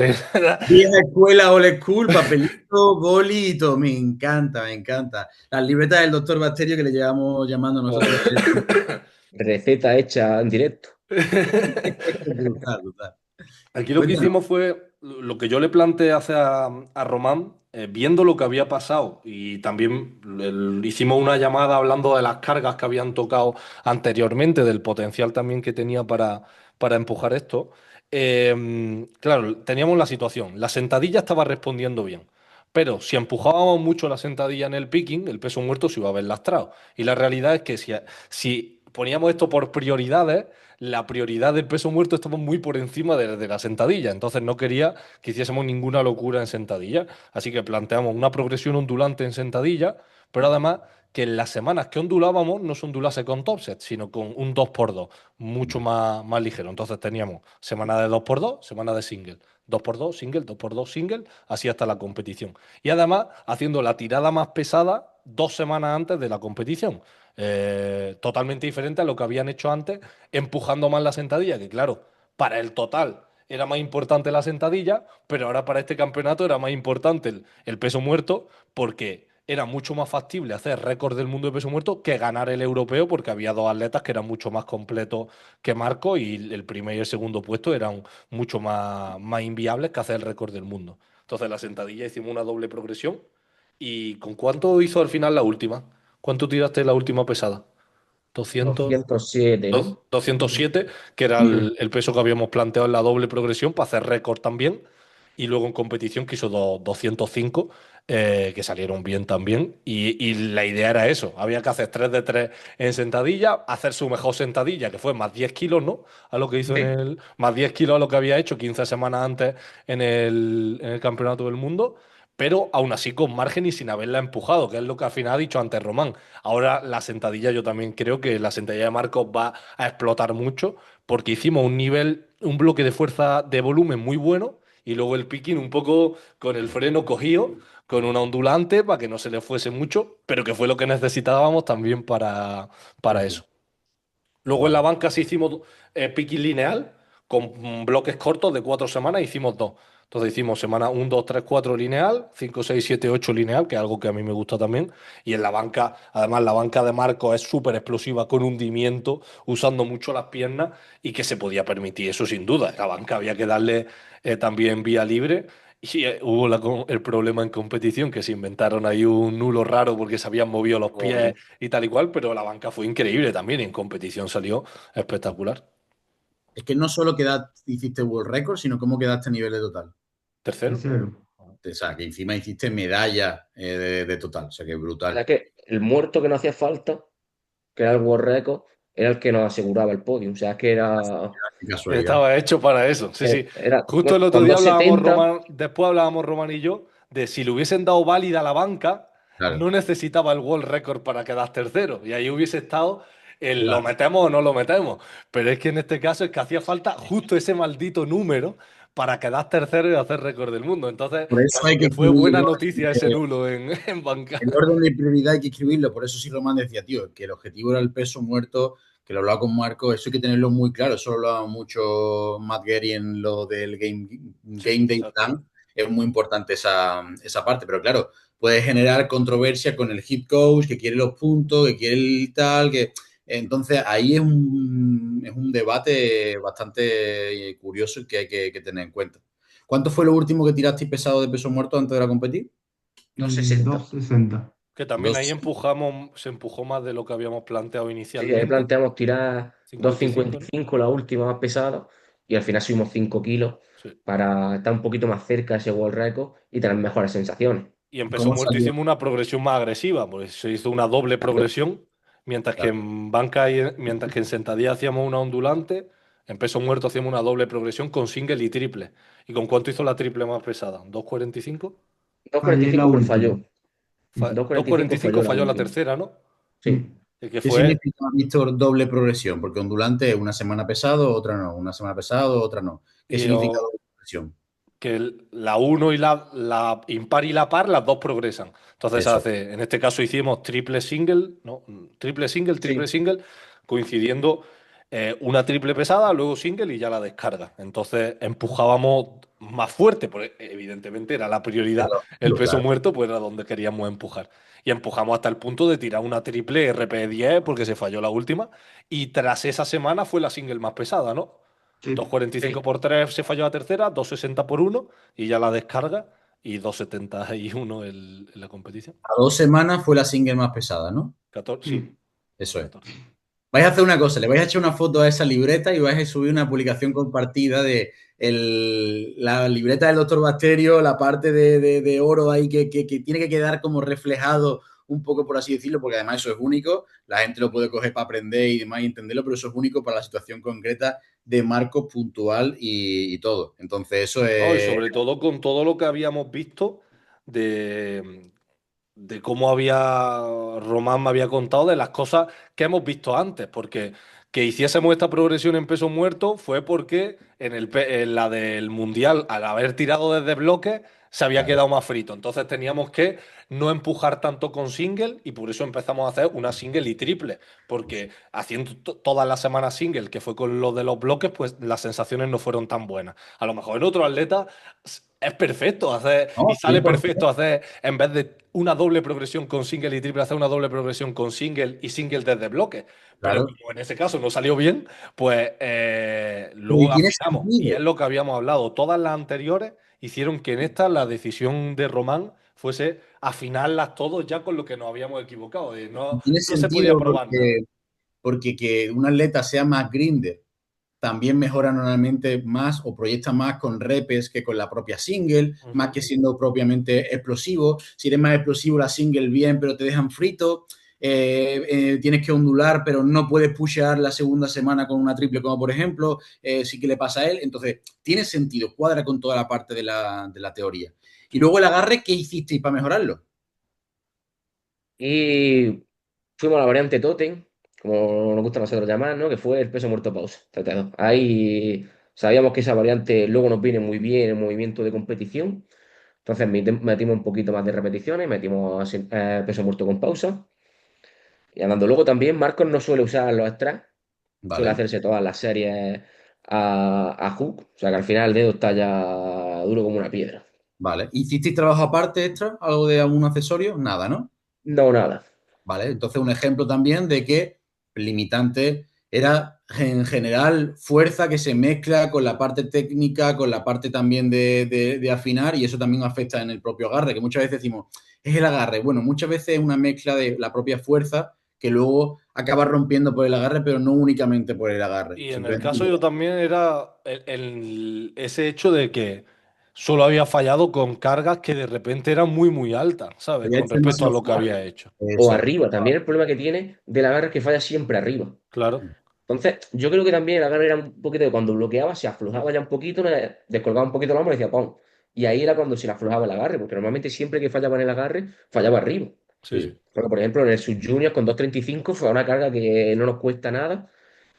Vieja escuela, old school, papelito, boli y todo. Me encanta, me encanta. Las libretas del doctor Bacterio que le llevamos llamando nosotros. Receta hecha en directo. Brutal, brutal. Aquí lo que Cuéntanos. hicimos fue lo que yo le planteé a Román, viendo lo que había pasado y también hicimos una llamada hablando de las cargas que habían tocado anteriormente, del potencial también que tenía para empujar esto. Claro, teníamos la situación, la sentadilla estaba respondiendo bien, pero si empujábamos mucho la sentadilla en el picking, el peso muerto se iba a ver lastrado. Y la realidad es que si poníamos esto por prioridades, la prioridad del peso muerto estaba muy por encima de la sentadilla. Entonces no quería que hiciésemos ninguna locura en sentadilla. Así que planteamos una progresión ondulante en sentadilla, pero además que en las semanas que ondulábamos no se ondulase con topset, sino con un 2x2, mucho más ligero. Entonces teníamos semana de 2x2, semana de single, 2x2, single, 2x2, single, así hasta la competición. Y además haciendo la tirada más pesada 2 semanas antes de la competición. Totalmente diferente a lo que habían hecho antes, empujando más la sentadilla, que claro, para el total era más importante la sentadilla, pero ahora para este campeonato era más importante el peso muerto porque era mucho más factible hacer récord del mundo de peso muerto que ganar el europeo porque había dos atletas que eran mucho más completos que Marco y el primer y el segundo puesto eran mucho más inviables que hacer el récord del mundo. Entonces la sentadilla hicimos una doble progresión. ¿Y con cuánto hizo al final la última? ¿Cuánto tiraste la última pesada? 200. 207, ¿no? 207, que era el peso que habíamos planteado en la doble progresión para hacer récord también. Y luego en competición que hizo 205, que salieron bien también. Y la idea era eso, había que hacer 3 de 3 en sentadilla, hacer su mejor sentadilla, que fue más 10 kilos, ¿no? A lo que hizo en Sí. el... Más 10 kilos a lo que había hecho 15 semanas antes en el Campeonato del Mundo. Pero aún así con margen y sin haberla empujado, que es lo que al final ha dicho antes Román. Ahora la sentadilla, yo también creo que la sentadilla de Marcos va a explotar mucho porque hicimos un nivel, un bloque de fuerza de volumen muy bueno y luego el picking un poco con el freno cogido, con una ondulante para que no se le fuese mucho, pero que fue lo que necesitábamos también para eso. Luego en la Guay. banca sí hicimos picking lineal con bloques cortos de 4 semanas, hicimos dos. Entonces hicimos semana 1, 2, 3, 4 lineal, 5, 6, 7, 8 lineal, que es algo que a mí me gusta también. Y en la banca, además la banca de Marcos es súper explosiva con hundimiento, usando mucho las piernas y que se podía permitir eso sin duda. La banca había que darle también vía libre. Y hubo el problema en competición, que se inventaron ahí un nulo raro porque se habían movido los pies y tal y cual, pero la banca fue increíble también y en competición salió espectacular. Es que no solo hiciste World Record, sino cómo quedaste a nivel de total. Tercero. Tercero. O sea, que encima hiciste medalla de total. O sea, que es La verdad brutal. que el muerto que no hacía falta, que era el World Record, era el que nos aseguraba el podio. O sea, que era, Qué casualidad. Estaba hecho para eso. Sí, sí. Justo bueno, el otro con día hablábamos, 270, Román, después hablábamos Román y yo, de si le hubiesen dado válida a la banca, Claro, no necesitaba el World Record para quedar tercero. Y ahí hubiese estado el lo claro. metemos o no lo metemos. Pero es que en este caso es que hacía falta justo ese maldito número para quedar tercero y hacer récord del mundo. Entonces, Por eso casi hay que que fue buena escribirlo. noticia ese nulo en banca. El orden de prioridad hay que escribirlo. Por eso sí Román decía, tío, que el objetivo era el peso muerto, que lo hablaba con Marco. Eso hay que tenerlo muy claro. Eso lo hablaba mucho Matt Gary en lo del Sí, Game Day exacto. Plan. Es muy importante esa parte. Pero claro, puede generar controversia con el hit coach, que quiere los puntos, que quiere el tal, que... Entonces ahí es un debate bastante curioso que hay que tener en cuenta. ¿Cuánto fue lo último que tiraste pesado de peso muerto antes de la competir? 260. 260. Que también ahí Dos. se empujó más de lo que habíamos planteado Sí, ahí inicialmente. planteamos tirar 5,25, ¿no? 255, la última más pesada, y al final subimos 5 kilos Sí. para estar un poquito más cerca de ese World Record y tener mejores sensaciones. Y en peso ¿Cómo muerto salió? hicimos una progresión más agresiva, pues se hizo una doble progresión, mientras que Claro. en banca mientras que en sentadilla hacíamos una ondulante, en peso muerto hacíamos una doble progresión con single y triple. ¿Y con cuánto hizo la triple más pesada? ¿2,45? Fallé la 245, pero falló. última. Sí. 245 2,45 falló la falló la última. tercera, ¿no? Sí. Mm. El que ¿Qué fue significa, Víctor, doble progresión? Porque ondulante es una semana pesado, otra no. Una semana pesado, otra no. ¿Qué y, significa o- doble progresión? que la uno y la impar y la par, las dos progresan. Entonces Eso. en este caso hicimos triple single, ¿no? Triple Sí. single, coincidiendo una triple pesada, luego single y ya la descarga. Entonces empujábamos más fuerte, porque evidentemente era la prioridad, el peso Claro. muerto, pues era donde queríamos empujar. Y empujamos hasta el punto de tirar una triple RP10 porque se falló la última. Y tras esa semana fue la single más pesada, ¿no? Sí. 2,45 Sí. por 3 se falló la tercera, 2,60 por uno y ya la descarga y 2,71 en la competición. A 2 semanas fue la single más pesada, ¿no? 14, sí, Mm. Eso es. 14. Vais a hacer una cosa, le vais a echar una foto a esa libreta y vais a subir una publicación compartida de la libreta del doctor Bacterio, la parte de oro ahí que tiene que quedar como reflejado un poco, por así decirlo, porque además eso es único, la gente lo puede coger para aprender y demás y entenderlo, pero eso es único para la situación concreta de Marcos puntual y todo. Entonces eso No, y es... sobre todo con todo lo que habíamos visto de, de cómo había Román me había contado de las cosas que hemos visto antes, porque que hiciésemos esta progresión en peso muerto fue porque en la del Mundial, al haber tirado desde bloques, se había Claro. quedado más frito. Entonces teníamos que no empujar tanto con single y por eso empezamos a hacer una single y triple, porque haciendo todas las semanas single, que fue con lo de los bloques, pues las sensaciones no fueron tan buenas. A lo mejor en otro atleta es perfecto hacer y No, sale 100%. perfecto hacer, en vez de una doble progresión con single y triple, hacer una doble progresión con single y single desde bloques. Pero Claro. como en ese caso no salió bien, pues Y luego tiene afinamos. Y sentido. es lo que habíamos hablado. Todas las anteriores hicieron que en esta la decisión de Román fuese afinarlas todos ya con lo que nos habíamos equivocado. Y No, tiene no se podía sentido probar nada. porque que un atleta sea más grinder también mejora normalmente más o proyecta más con repes que con la propia single, más Ujú. que siendo propiamente explosivo. Si eres más explosivo, la single bien, pero te dejan frito. Tienes que ondular, pero no puedes pushear la segunda semana con una triple, como por ejemplo, sí que le pasa a él. Entonces, tiene sentido, cuadra con toda la parte de la teoría. Y Sí. luego el agarre, ¿qué hicisteis para mejorarlo? Y fuimos a la variante Totem, como nos gusta a nosotros llamar, ¿no? Que fue el peso muerto pausa, tratado. Ahí sabíamos que esa variante luego nos viene muy bien en movimiento de competición. Entonces metimos un poquito más de repeticiones, metimos peso muerto con pausa. Y andando luego también, Marcos no suele usar los extras, suele Vale, hacerse todas las series a hook. O sea que al final el dedo está ya duro como una piedra. vale. ¿Hicisteis trabajo aparte extra? ¿Algo de algún accesorio? Nada, ¿no? No, nada. ¿Vale? Entonces, un ejemplo también de que el limitante era en general fuerza que se mezcla con la parte técnica, con la parte también de afinar, y eso también afecta en el propio agarre, que muchas veces decimos, es el agarre. Bueno, muchas veces es una mezcla de la propia fuerza que luego acaba rompiendo por el agarre, pero no únicamente por el agarre. Y en el Simplemente caso yo también era ese hecho de que solo había fallado con cargas que de repente eran muy, muy altas, ¿sabes? había Con hecho respecto a demasiado lo que fuerte. había hecho. O Eso es. arriba. También el problema que tiene del agarre es que falla siempre arriba. Claro. Entonces, yo creo que también el agarre era un poquito de cuando bloqueaba, se aflojaba ya un poquito, descolgaba un poquito el hombro y decía ¡pum! Y ahí era cuando se le aflojaba el agarre, porque normalmente siempre que fallaba en el agarre, fallaba arriba. Sí, Sí. sí. Porque, por ejemplo, en el Sub Junior con 235 fue una carga que no nos cuesta nada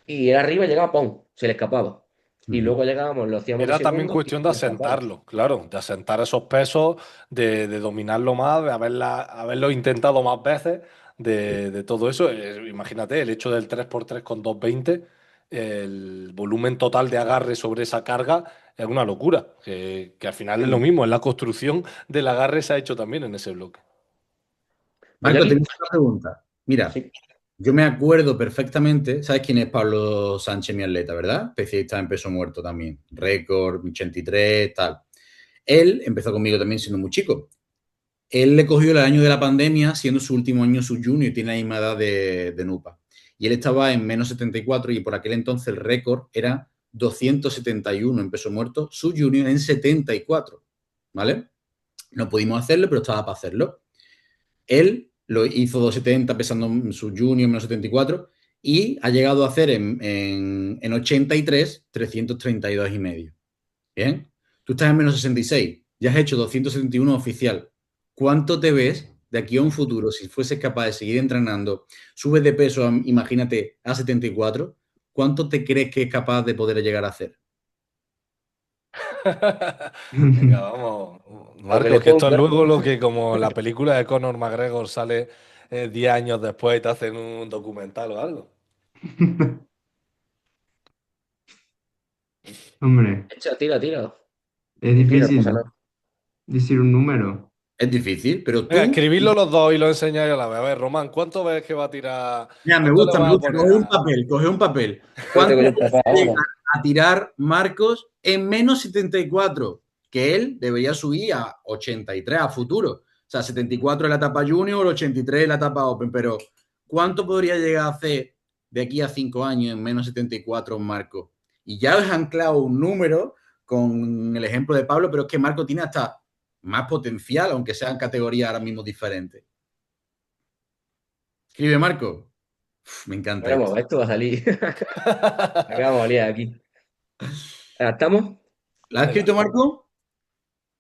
y era arriba llegaba ¡pum! Se le escapaba. Y Ujú. luego llegábamos, lo hacíamos de Era también segundo y cuestión se de le escapaba. asentarlo, claro, de asentar esos pesos, de dominarlo más, de haberlo intentado más veces, de todo eso. Imagínate, el hecho del 3x3 con 220, el volumen total de agarre sobre esa carga es una locura, que al final es lo mismo, en la construcción del agarre se ha hecho también en ese bloque. Pues yo Marco, aquí, tengo una pregunta. Mira, sí, yo me acuerdo perfectamente, ¿sabes quién es Pablo Sánchez, mi atleta, verdad? Especialista en peso muerto también, récord, 83, tal. Él empezó conmigo también siendo muy chico. Él le cogió el año de la pandemia, siendo su último año su junior, y tiene la misma edad de Nupa. Y él estaba en menos 74 y por aquel entonces el récord era 271 en peso muerto, su junior en 74, ¿vale? No pudimos hacerlo, pero estaba para hacerlo. Él lo hizo 270 pesando en su junior menos 74 y ha llegado a hacer en 83 332 y medio. Bien, tú estás en menos 66, ya has hecho 271 oficial. ¿Cuánto te ves de aquí a un futuro si fueses capaz de seguir entrenando, subes de peso, imagínate, a 74? ¿Cuánto te crees que es capaz de poder llegar a hacer? Venga, vamos, lo que Marcos, le que puedo esto es dar. luego lo que como la película de Conor McGregor sale 10 años después y te hacen un documental o algo. Hombre, Echa, tira, tira. es Tira, no pasa difícil nada. decir un número. Es difícil, pero Venga, tú, escribidlo los dos y lo enseñáis a la vez. A ver, Román, ¿cuánto ves que va a tirar? mira, ¿Cuánto le me vas a gusta, poner coge un a...? papel, coge un papel. Yo ¿Cuánto tengo yo un papel llega ahora. a tirar Marcos en menos 74? Que él debería subir a 83 a futuro. O sea, 74 en la etapa junior, 83 en la etapa open. Pero ¿cuánto podría llegar a hacer de aquí a 5 años en menos 74 Marcos? Y ya os he anclado un número con el ejemplo de Pablo, pero es que Marco tiene hasta más potencial, aunque sean categorías ahora mismo diferentes. Escribe Marco. Uf, me encanta esto. Vamos, esto va a salir. Acabamos a liar aquí. ¿Estamos? ¿La ha Venga, escrito Marco?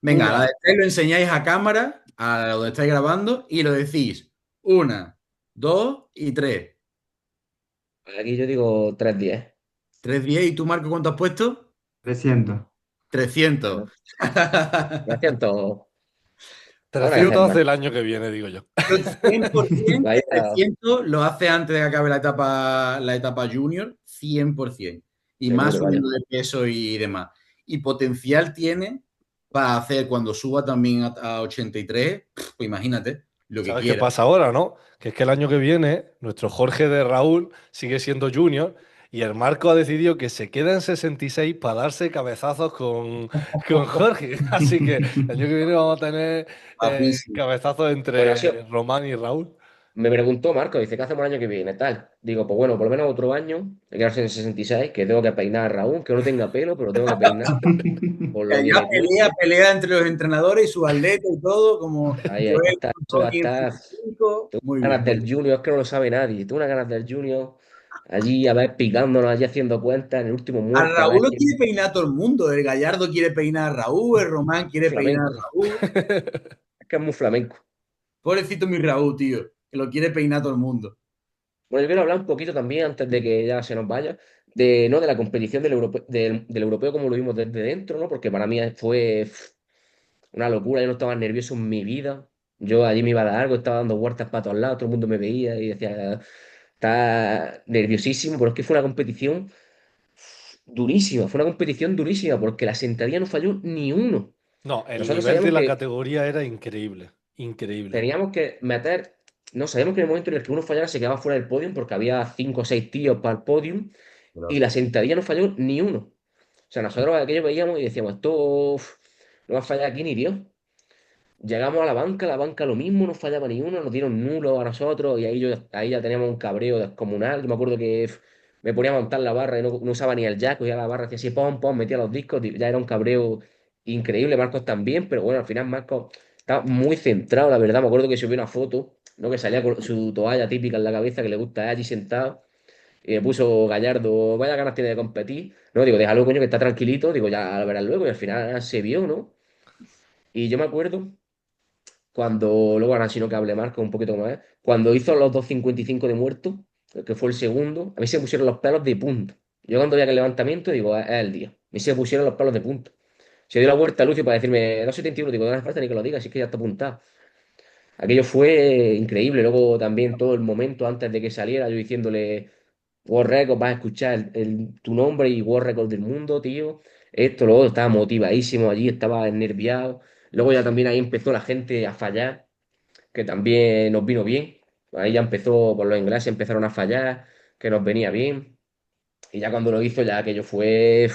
Venga, a la Venga. de tres lo enseñáis a cámara a donde estáis grabando y lo decís 1, 2 y 3. Aquí yo digo 3-10. 3-10. ¿Y tú, Marco, cuánto has puesto? 300. 300. Bueno, 300. Habrá que hacer 300 más. del año que viene, digo yo. Yo 100% que Vaya, 300 lo hace antes de que acabe la etapa junior, 100%. Y más seguro, vaya. subiendo de peso y demás. Y potencial tiene para hacer cuando suba también a 83, pues imagínate lo que ¿Sabes qué quiera. pasa ahora, no? Que es que el año que viene nuestro Jorge de Raúl sigue siendo junior y el Marco ha decidido que se queda en 66 para darse cabezazos con Jorge. Así que el año que viene vamos a tener Guapísimo. cabezazos Bueno, entre Román y Raúl. me preguntó Marco, dice, ¿qué hacemos el año que viene? Tal. Digo, pues bueno, por lo menos otro año, hay que quedarse en 66, que tengo que peinar a Raúl, que no tenga pelo, pero tengo que peinar. Por Que lo que haya le cueste. pelea entre los entrenadores y sus atletas y todo, como Ahí Joel está, con eso va a Tony en estar. 25. Tengo Muy bien, ganas muy del bien. Junior, es que no lo sabe nadie. Tengo unas ganas del Junior allí, a ver, picándonos, allí haciendo cuentas en el último A muerto, a Raúl ver lo quiere quién peinar todo el mundo. El Gallardo quiere peinar a Raúl, el Román quiere peinar a flamenco. Raúl. Es que es muy flamenco. Pobrecito mi Raúl, tío, que lo quiere peinar todo el mundo. Bueno, yo quiero hablar un poquito también, antes de que ya se nos vaya, ¿no? de la competición del europeo como lo vimos desde dentro, ¿no? Porque para mí fue una locura, yo no estaba nervioso en mi vida. Yo allí me iba a dar algo, estaba dando vueltas para todos lados, todo el mundo me veía y decía, está nerviosísimo, pero es que fue una competición durísima, fue una competición durísima, porque la sentadilla no falló ni uno. No, el Nosotros nivel de sabíamos la que categoría era increíble. Increíble. teníamos que meter, no sabíamos que en el momento en el que uno fallara se quedaba fuera del podium, porque había 5 o 6 tíos para el podium, y la sentadilla no falló ni uno. O sea, nosotros aquello veíamos y decíamos, esto no va a fallar aquí ni Dios. Llegamos a la banca lo mismo, no fallaba ni uno, nos dieron nulo a nosotros y ahí ya teníamos un cabreo descomunal. Yo me acuerdo que me ponía a montar la barra y no usaba ni el jack, cogía la barra, hacía así, pom, pom, metía los discos, ya era un cabreo increíble. Marcos también, pero bueno, al final Marcos estaba muy centrado, la verdad. Me acuerdo que subió una foto, ¿no? Que salía con su toalla típica en la cabeza que le gusta allí sentado y me puso Gallardo, vaya ganas tiene de competir. No, digo, déjalo, coño, que está tranquilito, digo, ya lo verás luego y al final se vio, ¿no? Y yo me acuerdo cuando, luego ahora si no que hable Marco un poquito más, cuando hizo los 2.55 de muerto, que fue el segundo, a mí se me pusieron los pelos de punta. Yo cuando veía que el levantamiento, digo, es el día. A mí se me pusieron los pelos de punta. Se dio la vuelta a Lucio para decirme 2.71, digo, no hace falta ni que lo digas, si es que ya está apuntado. Aquello fue increíble. Luego también todo el momento antes de que saliera, yo diciéndole, World Record, vas a escuchar tu nombre y World Record del mundo, tío. Esto, luego estaba motivadísimo allí, estaba nerviado. Luego ya también ahí empezó la gente a fallar que también nos vino bien. Ahí ya empezó, por los ingleses empezaron a fallar, que nos venía bien. Y ya cuando lo hizo, ya aquello fue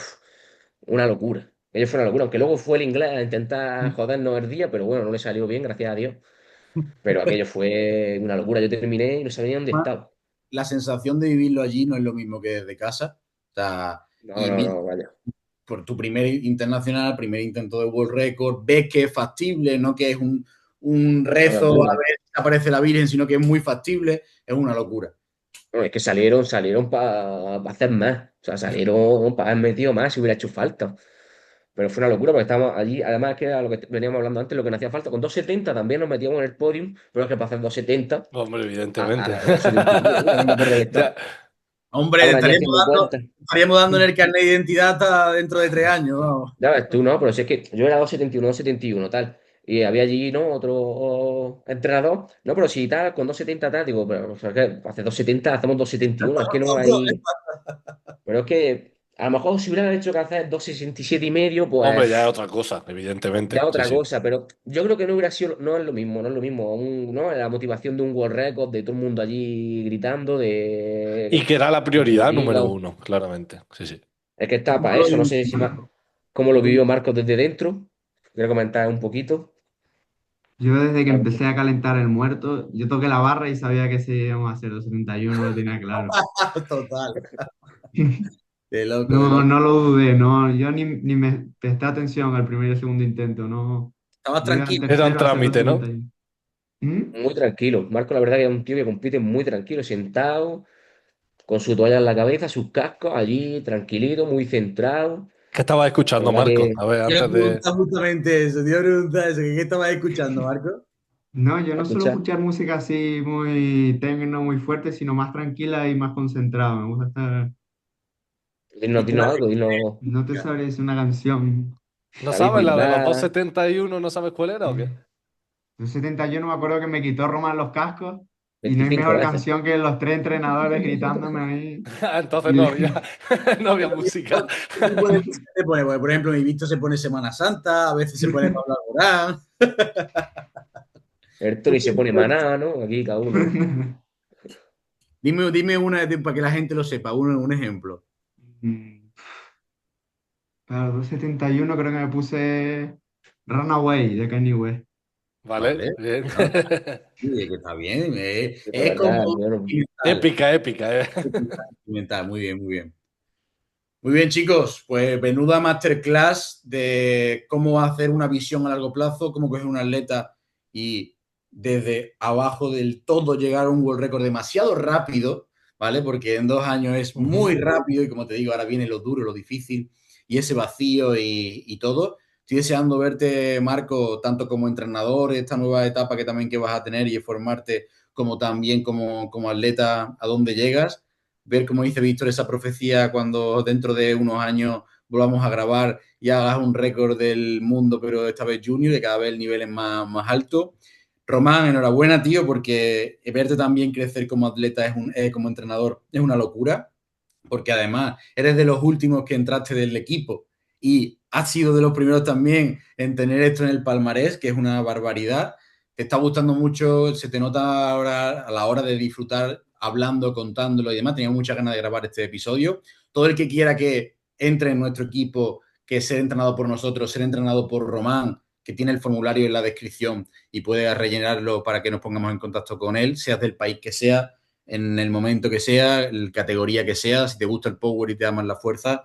una locura. Aquello fue una locura, aunque luego fue el inglés a intentar jodernos el día, pero bueno, no le salió bien, gracias a Dios. Pero aquello fue una locura. Yo terminé y no sabía dónde estaba. La sensación de vivirlo allí no es lo mismo que desde casa. O sea, No, y no, mira, no, vaya. por tu primer internacional, primer intento de World Record, ves que es factible, no que es un No, no, rezo a duda. ver si aparece la Virgen, sino que es muy factible, es una locura. No, es que salieron para hacer más. O sea, salieron para haber metido más si hubiera hecho falta. Pero fue una locura porque estábamos allí, además que era lo que veníamos hablando antes, lo que nos hacía falta. Con 2.70 también nos metíamos en el podium, pero es que para hacer 2.70 Hombre, a evidentemente. 2.71, mira, no me acuerdo de Ya, estar. Hombre, Estaban allí estaríamos haciendo dando, cuentas. estaríamos dando en el carnet de identidad hasta dentro de 3 años, vamos. Ya ves tú, no, pero si es que yo era 2.71, 2.71, tal. Y había allí, ¿no? Otro entrenador. No, pero si tal, con 2.70 tal, digo, pero o sea, que hace 2.70 hacemos 2.71, es que no hay. Pero es que a lo mejor si hubieran hecho que hacer 2.67 y medio, hombre, ya es pues otra cosa, ya evidentemente. Sí, otra sí. cosa, pero yo creo que no hubiera sido, no es lo mismo, no es lo mismo, ¿no? La motivación de un World Record, de todo el mundo allí gritando, Y de que era la que se prioridad número diga, uno, claramente. Sí, sí. es que está ¿Cómo para lo eso, no viviste, sé si más, Marco? cómo lo ¿Cómo- vivió Marcos desde dentro, quiero comentar un poquito. Yo desde que empecé a calentar el muerto, yo toqué la barra y sabía que si íbamos a hacer 271, lo tenía claro. Total. De loco, de No, loco. no lo dudé, no, yo ni me presté atención al primer y el segundo intento, no. Estabas Yo iba al tranquilo. Era un tercero a hacer trámite, ¿no? 271. ¿Mm? Muy tranquilo. Marco, la verdad que es un tío que compite muy tranquilo, sentado, con su toalla en la cabeza, sus cascos, allí, tranquilito, muy centrado. ¿Qué estabas La escuchando, verdad Marco? que A ver, Te iba a antes de. preguntar justamente eso, te iba a preguntar eso, ¿qué estabas escuchando, Marco? No, yo no suelo ¿Escuchar? escuchar música así muy tecno, muy fuerte, sino más tranquila y más concentrada. Me gusta estar. Dinos, ¿Y qué dinos más? algo, dinos. No te sabría decir una canción. ¿No David sabes la de los Bisbal, 271? ¿No sabes cuál era o qué? Los 71 me acuerdo que me quitó Román los cascos y no hay 25 mejor veces. canción que los tres entrenadores gritándome ahí. Entonces Y- no había, no había música. ¿Qué tipo de música te pone? Porque, por ejemplo, mi Víctor se pone Semana Santa, a veces se pone Pablo Alborán. El Tony se pone maná, ¿no? Aquí cada uno. Dime una para que la gente lo sepa, un ejemplo. Mm, Claro, 271 creo que me puse Runaway de Kanye West. Vale, Vale. bien. Ah, sí, que está bien. De Es como verdad, bueno, instrumental. Épica, épica. Instrumental, muy bien, muy bien. Muy bien, chicos, pues menuda masterclass de cómo hacer una visión a largo plazo, cómo coger un atleta y desde abajo del todo llegar a un world record demasiado rápido, ¿vale? Porque en 2 años es muy Ujú. rápido y como te digo, ahora viene lo duro, lo difícil y ese vacío y todo. Estoy deseando verte, Marco, tanto como entrenador, esta nueva etapa que también que vas a tener y formarte como también como atleta a dónde llegas ver, como dice Víctor, esa profecía cuando dentro de unos años volvamos a grabar y hagas un récord del mundo, pero esta vez junior, y cada vez el nivel es más alto. Román, enhorabuena, tío, porque verte también crecer como atleta, como entrenador, es una locura, porque además eres de los últimos que entraste del equipo y has sido de los primeros también en tener esto en el palmarés, que es una barbaridad. Te está gustando mucho, se te nota ahora a la hora de disfrutar hablando, contándolo y demás. Tenía muchas ganas de grabar este episodio. Todo el que quiera que entre en nuestro equipo, que ser entrenado por nosotros, ser entrenado por Román, que tiene el formulario en la descripción y puede rellenarlo para que nos pongamos en contacto con él, seas del país que sea, en el momento que sea, el categoría que sea, si te gusta el power y te da más la fuerza,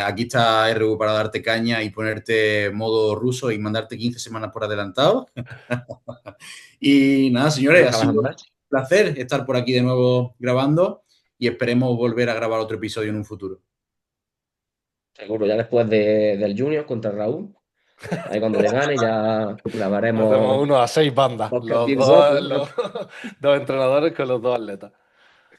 aquí está RU para darte caña y ponerte modo ruso y mandarte 15 semanas por adelantado. Y nada, señores, no ha sido un trabajan. placer estar por aquí de nuevo grabando y esperemos volver a grabar otro episodio en un futuro. Seguro, ya después del Junior contra Raúl. Ahí cuando le gane ya Hacemos grabaremos uno a 6 bandas, podcast los bien guapos. dos, los dos entrenadores con los dos atletas.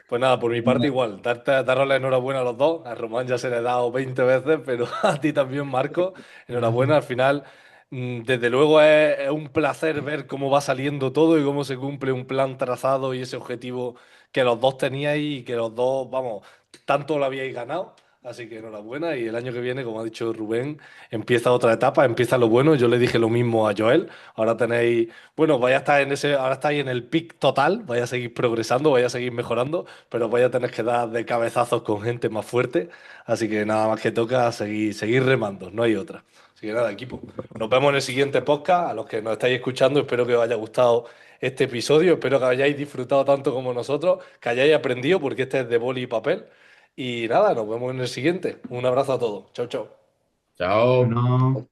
Pues nada, por mi parte igual, daros la enhorabuena a los dos. A Román ya se le he dado 20 veces, pero a ti también, Marco. Gracias. Enhorabuena, al final, desde luego es un placer ver cómo va saliendo todo y cómo se cumple un plan trazado y ese objetivo que los dos teníais y que los dos, vamos, tanto lo habíais ganado. Así que enhorabuena y el año que viene, como ha dicho Rubén, empieza otra etapa, empieza lo bueno. Yo le dije lo mismo a Joel. Ahora tenéis, bueno, vaya a estar en ese, ahora estáis en el pic total, vaya a seguir progresando, vaya a seguir mejorando, pero vaya a tener que dar de cabezazos con gente más fuerte. Así que nada más que toca seguir remando, no hay otra. Así que nada, equipo. Nos vemos en el siguiente podcast. A los que nos estáis escuchando, espero que os haya gustado este episodio. Espero que hayáis disfrutado tanto como nosotros, que hayáis aprendido, porque este es de boli y papel. Y nada, nos vemos en el siguiente. Un abrazo a todos. Chao, chao. Chao. Bueno.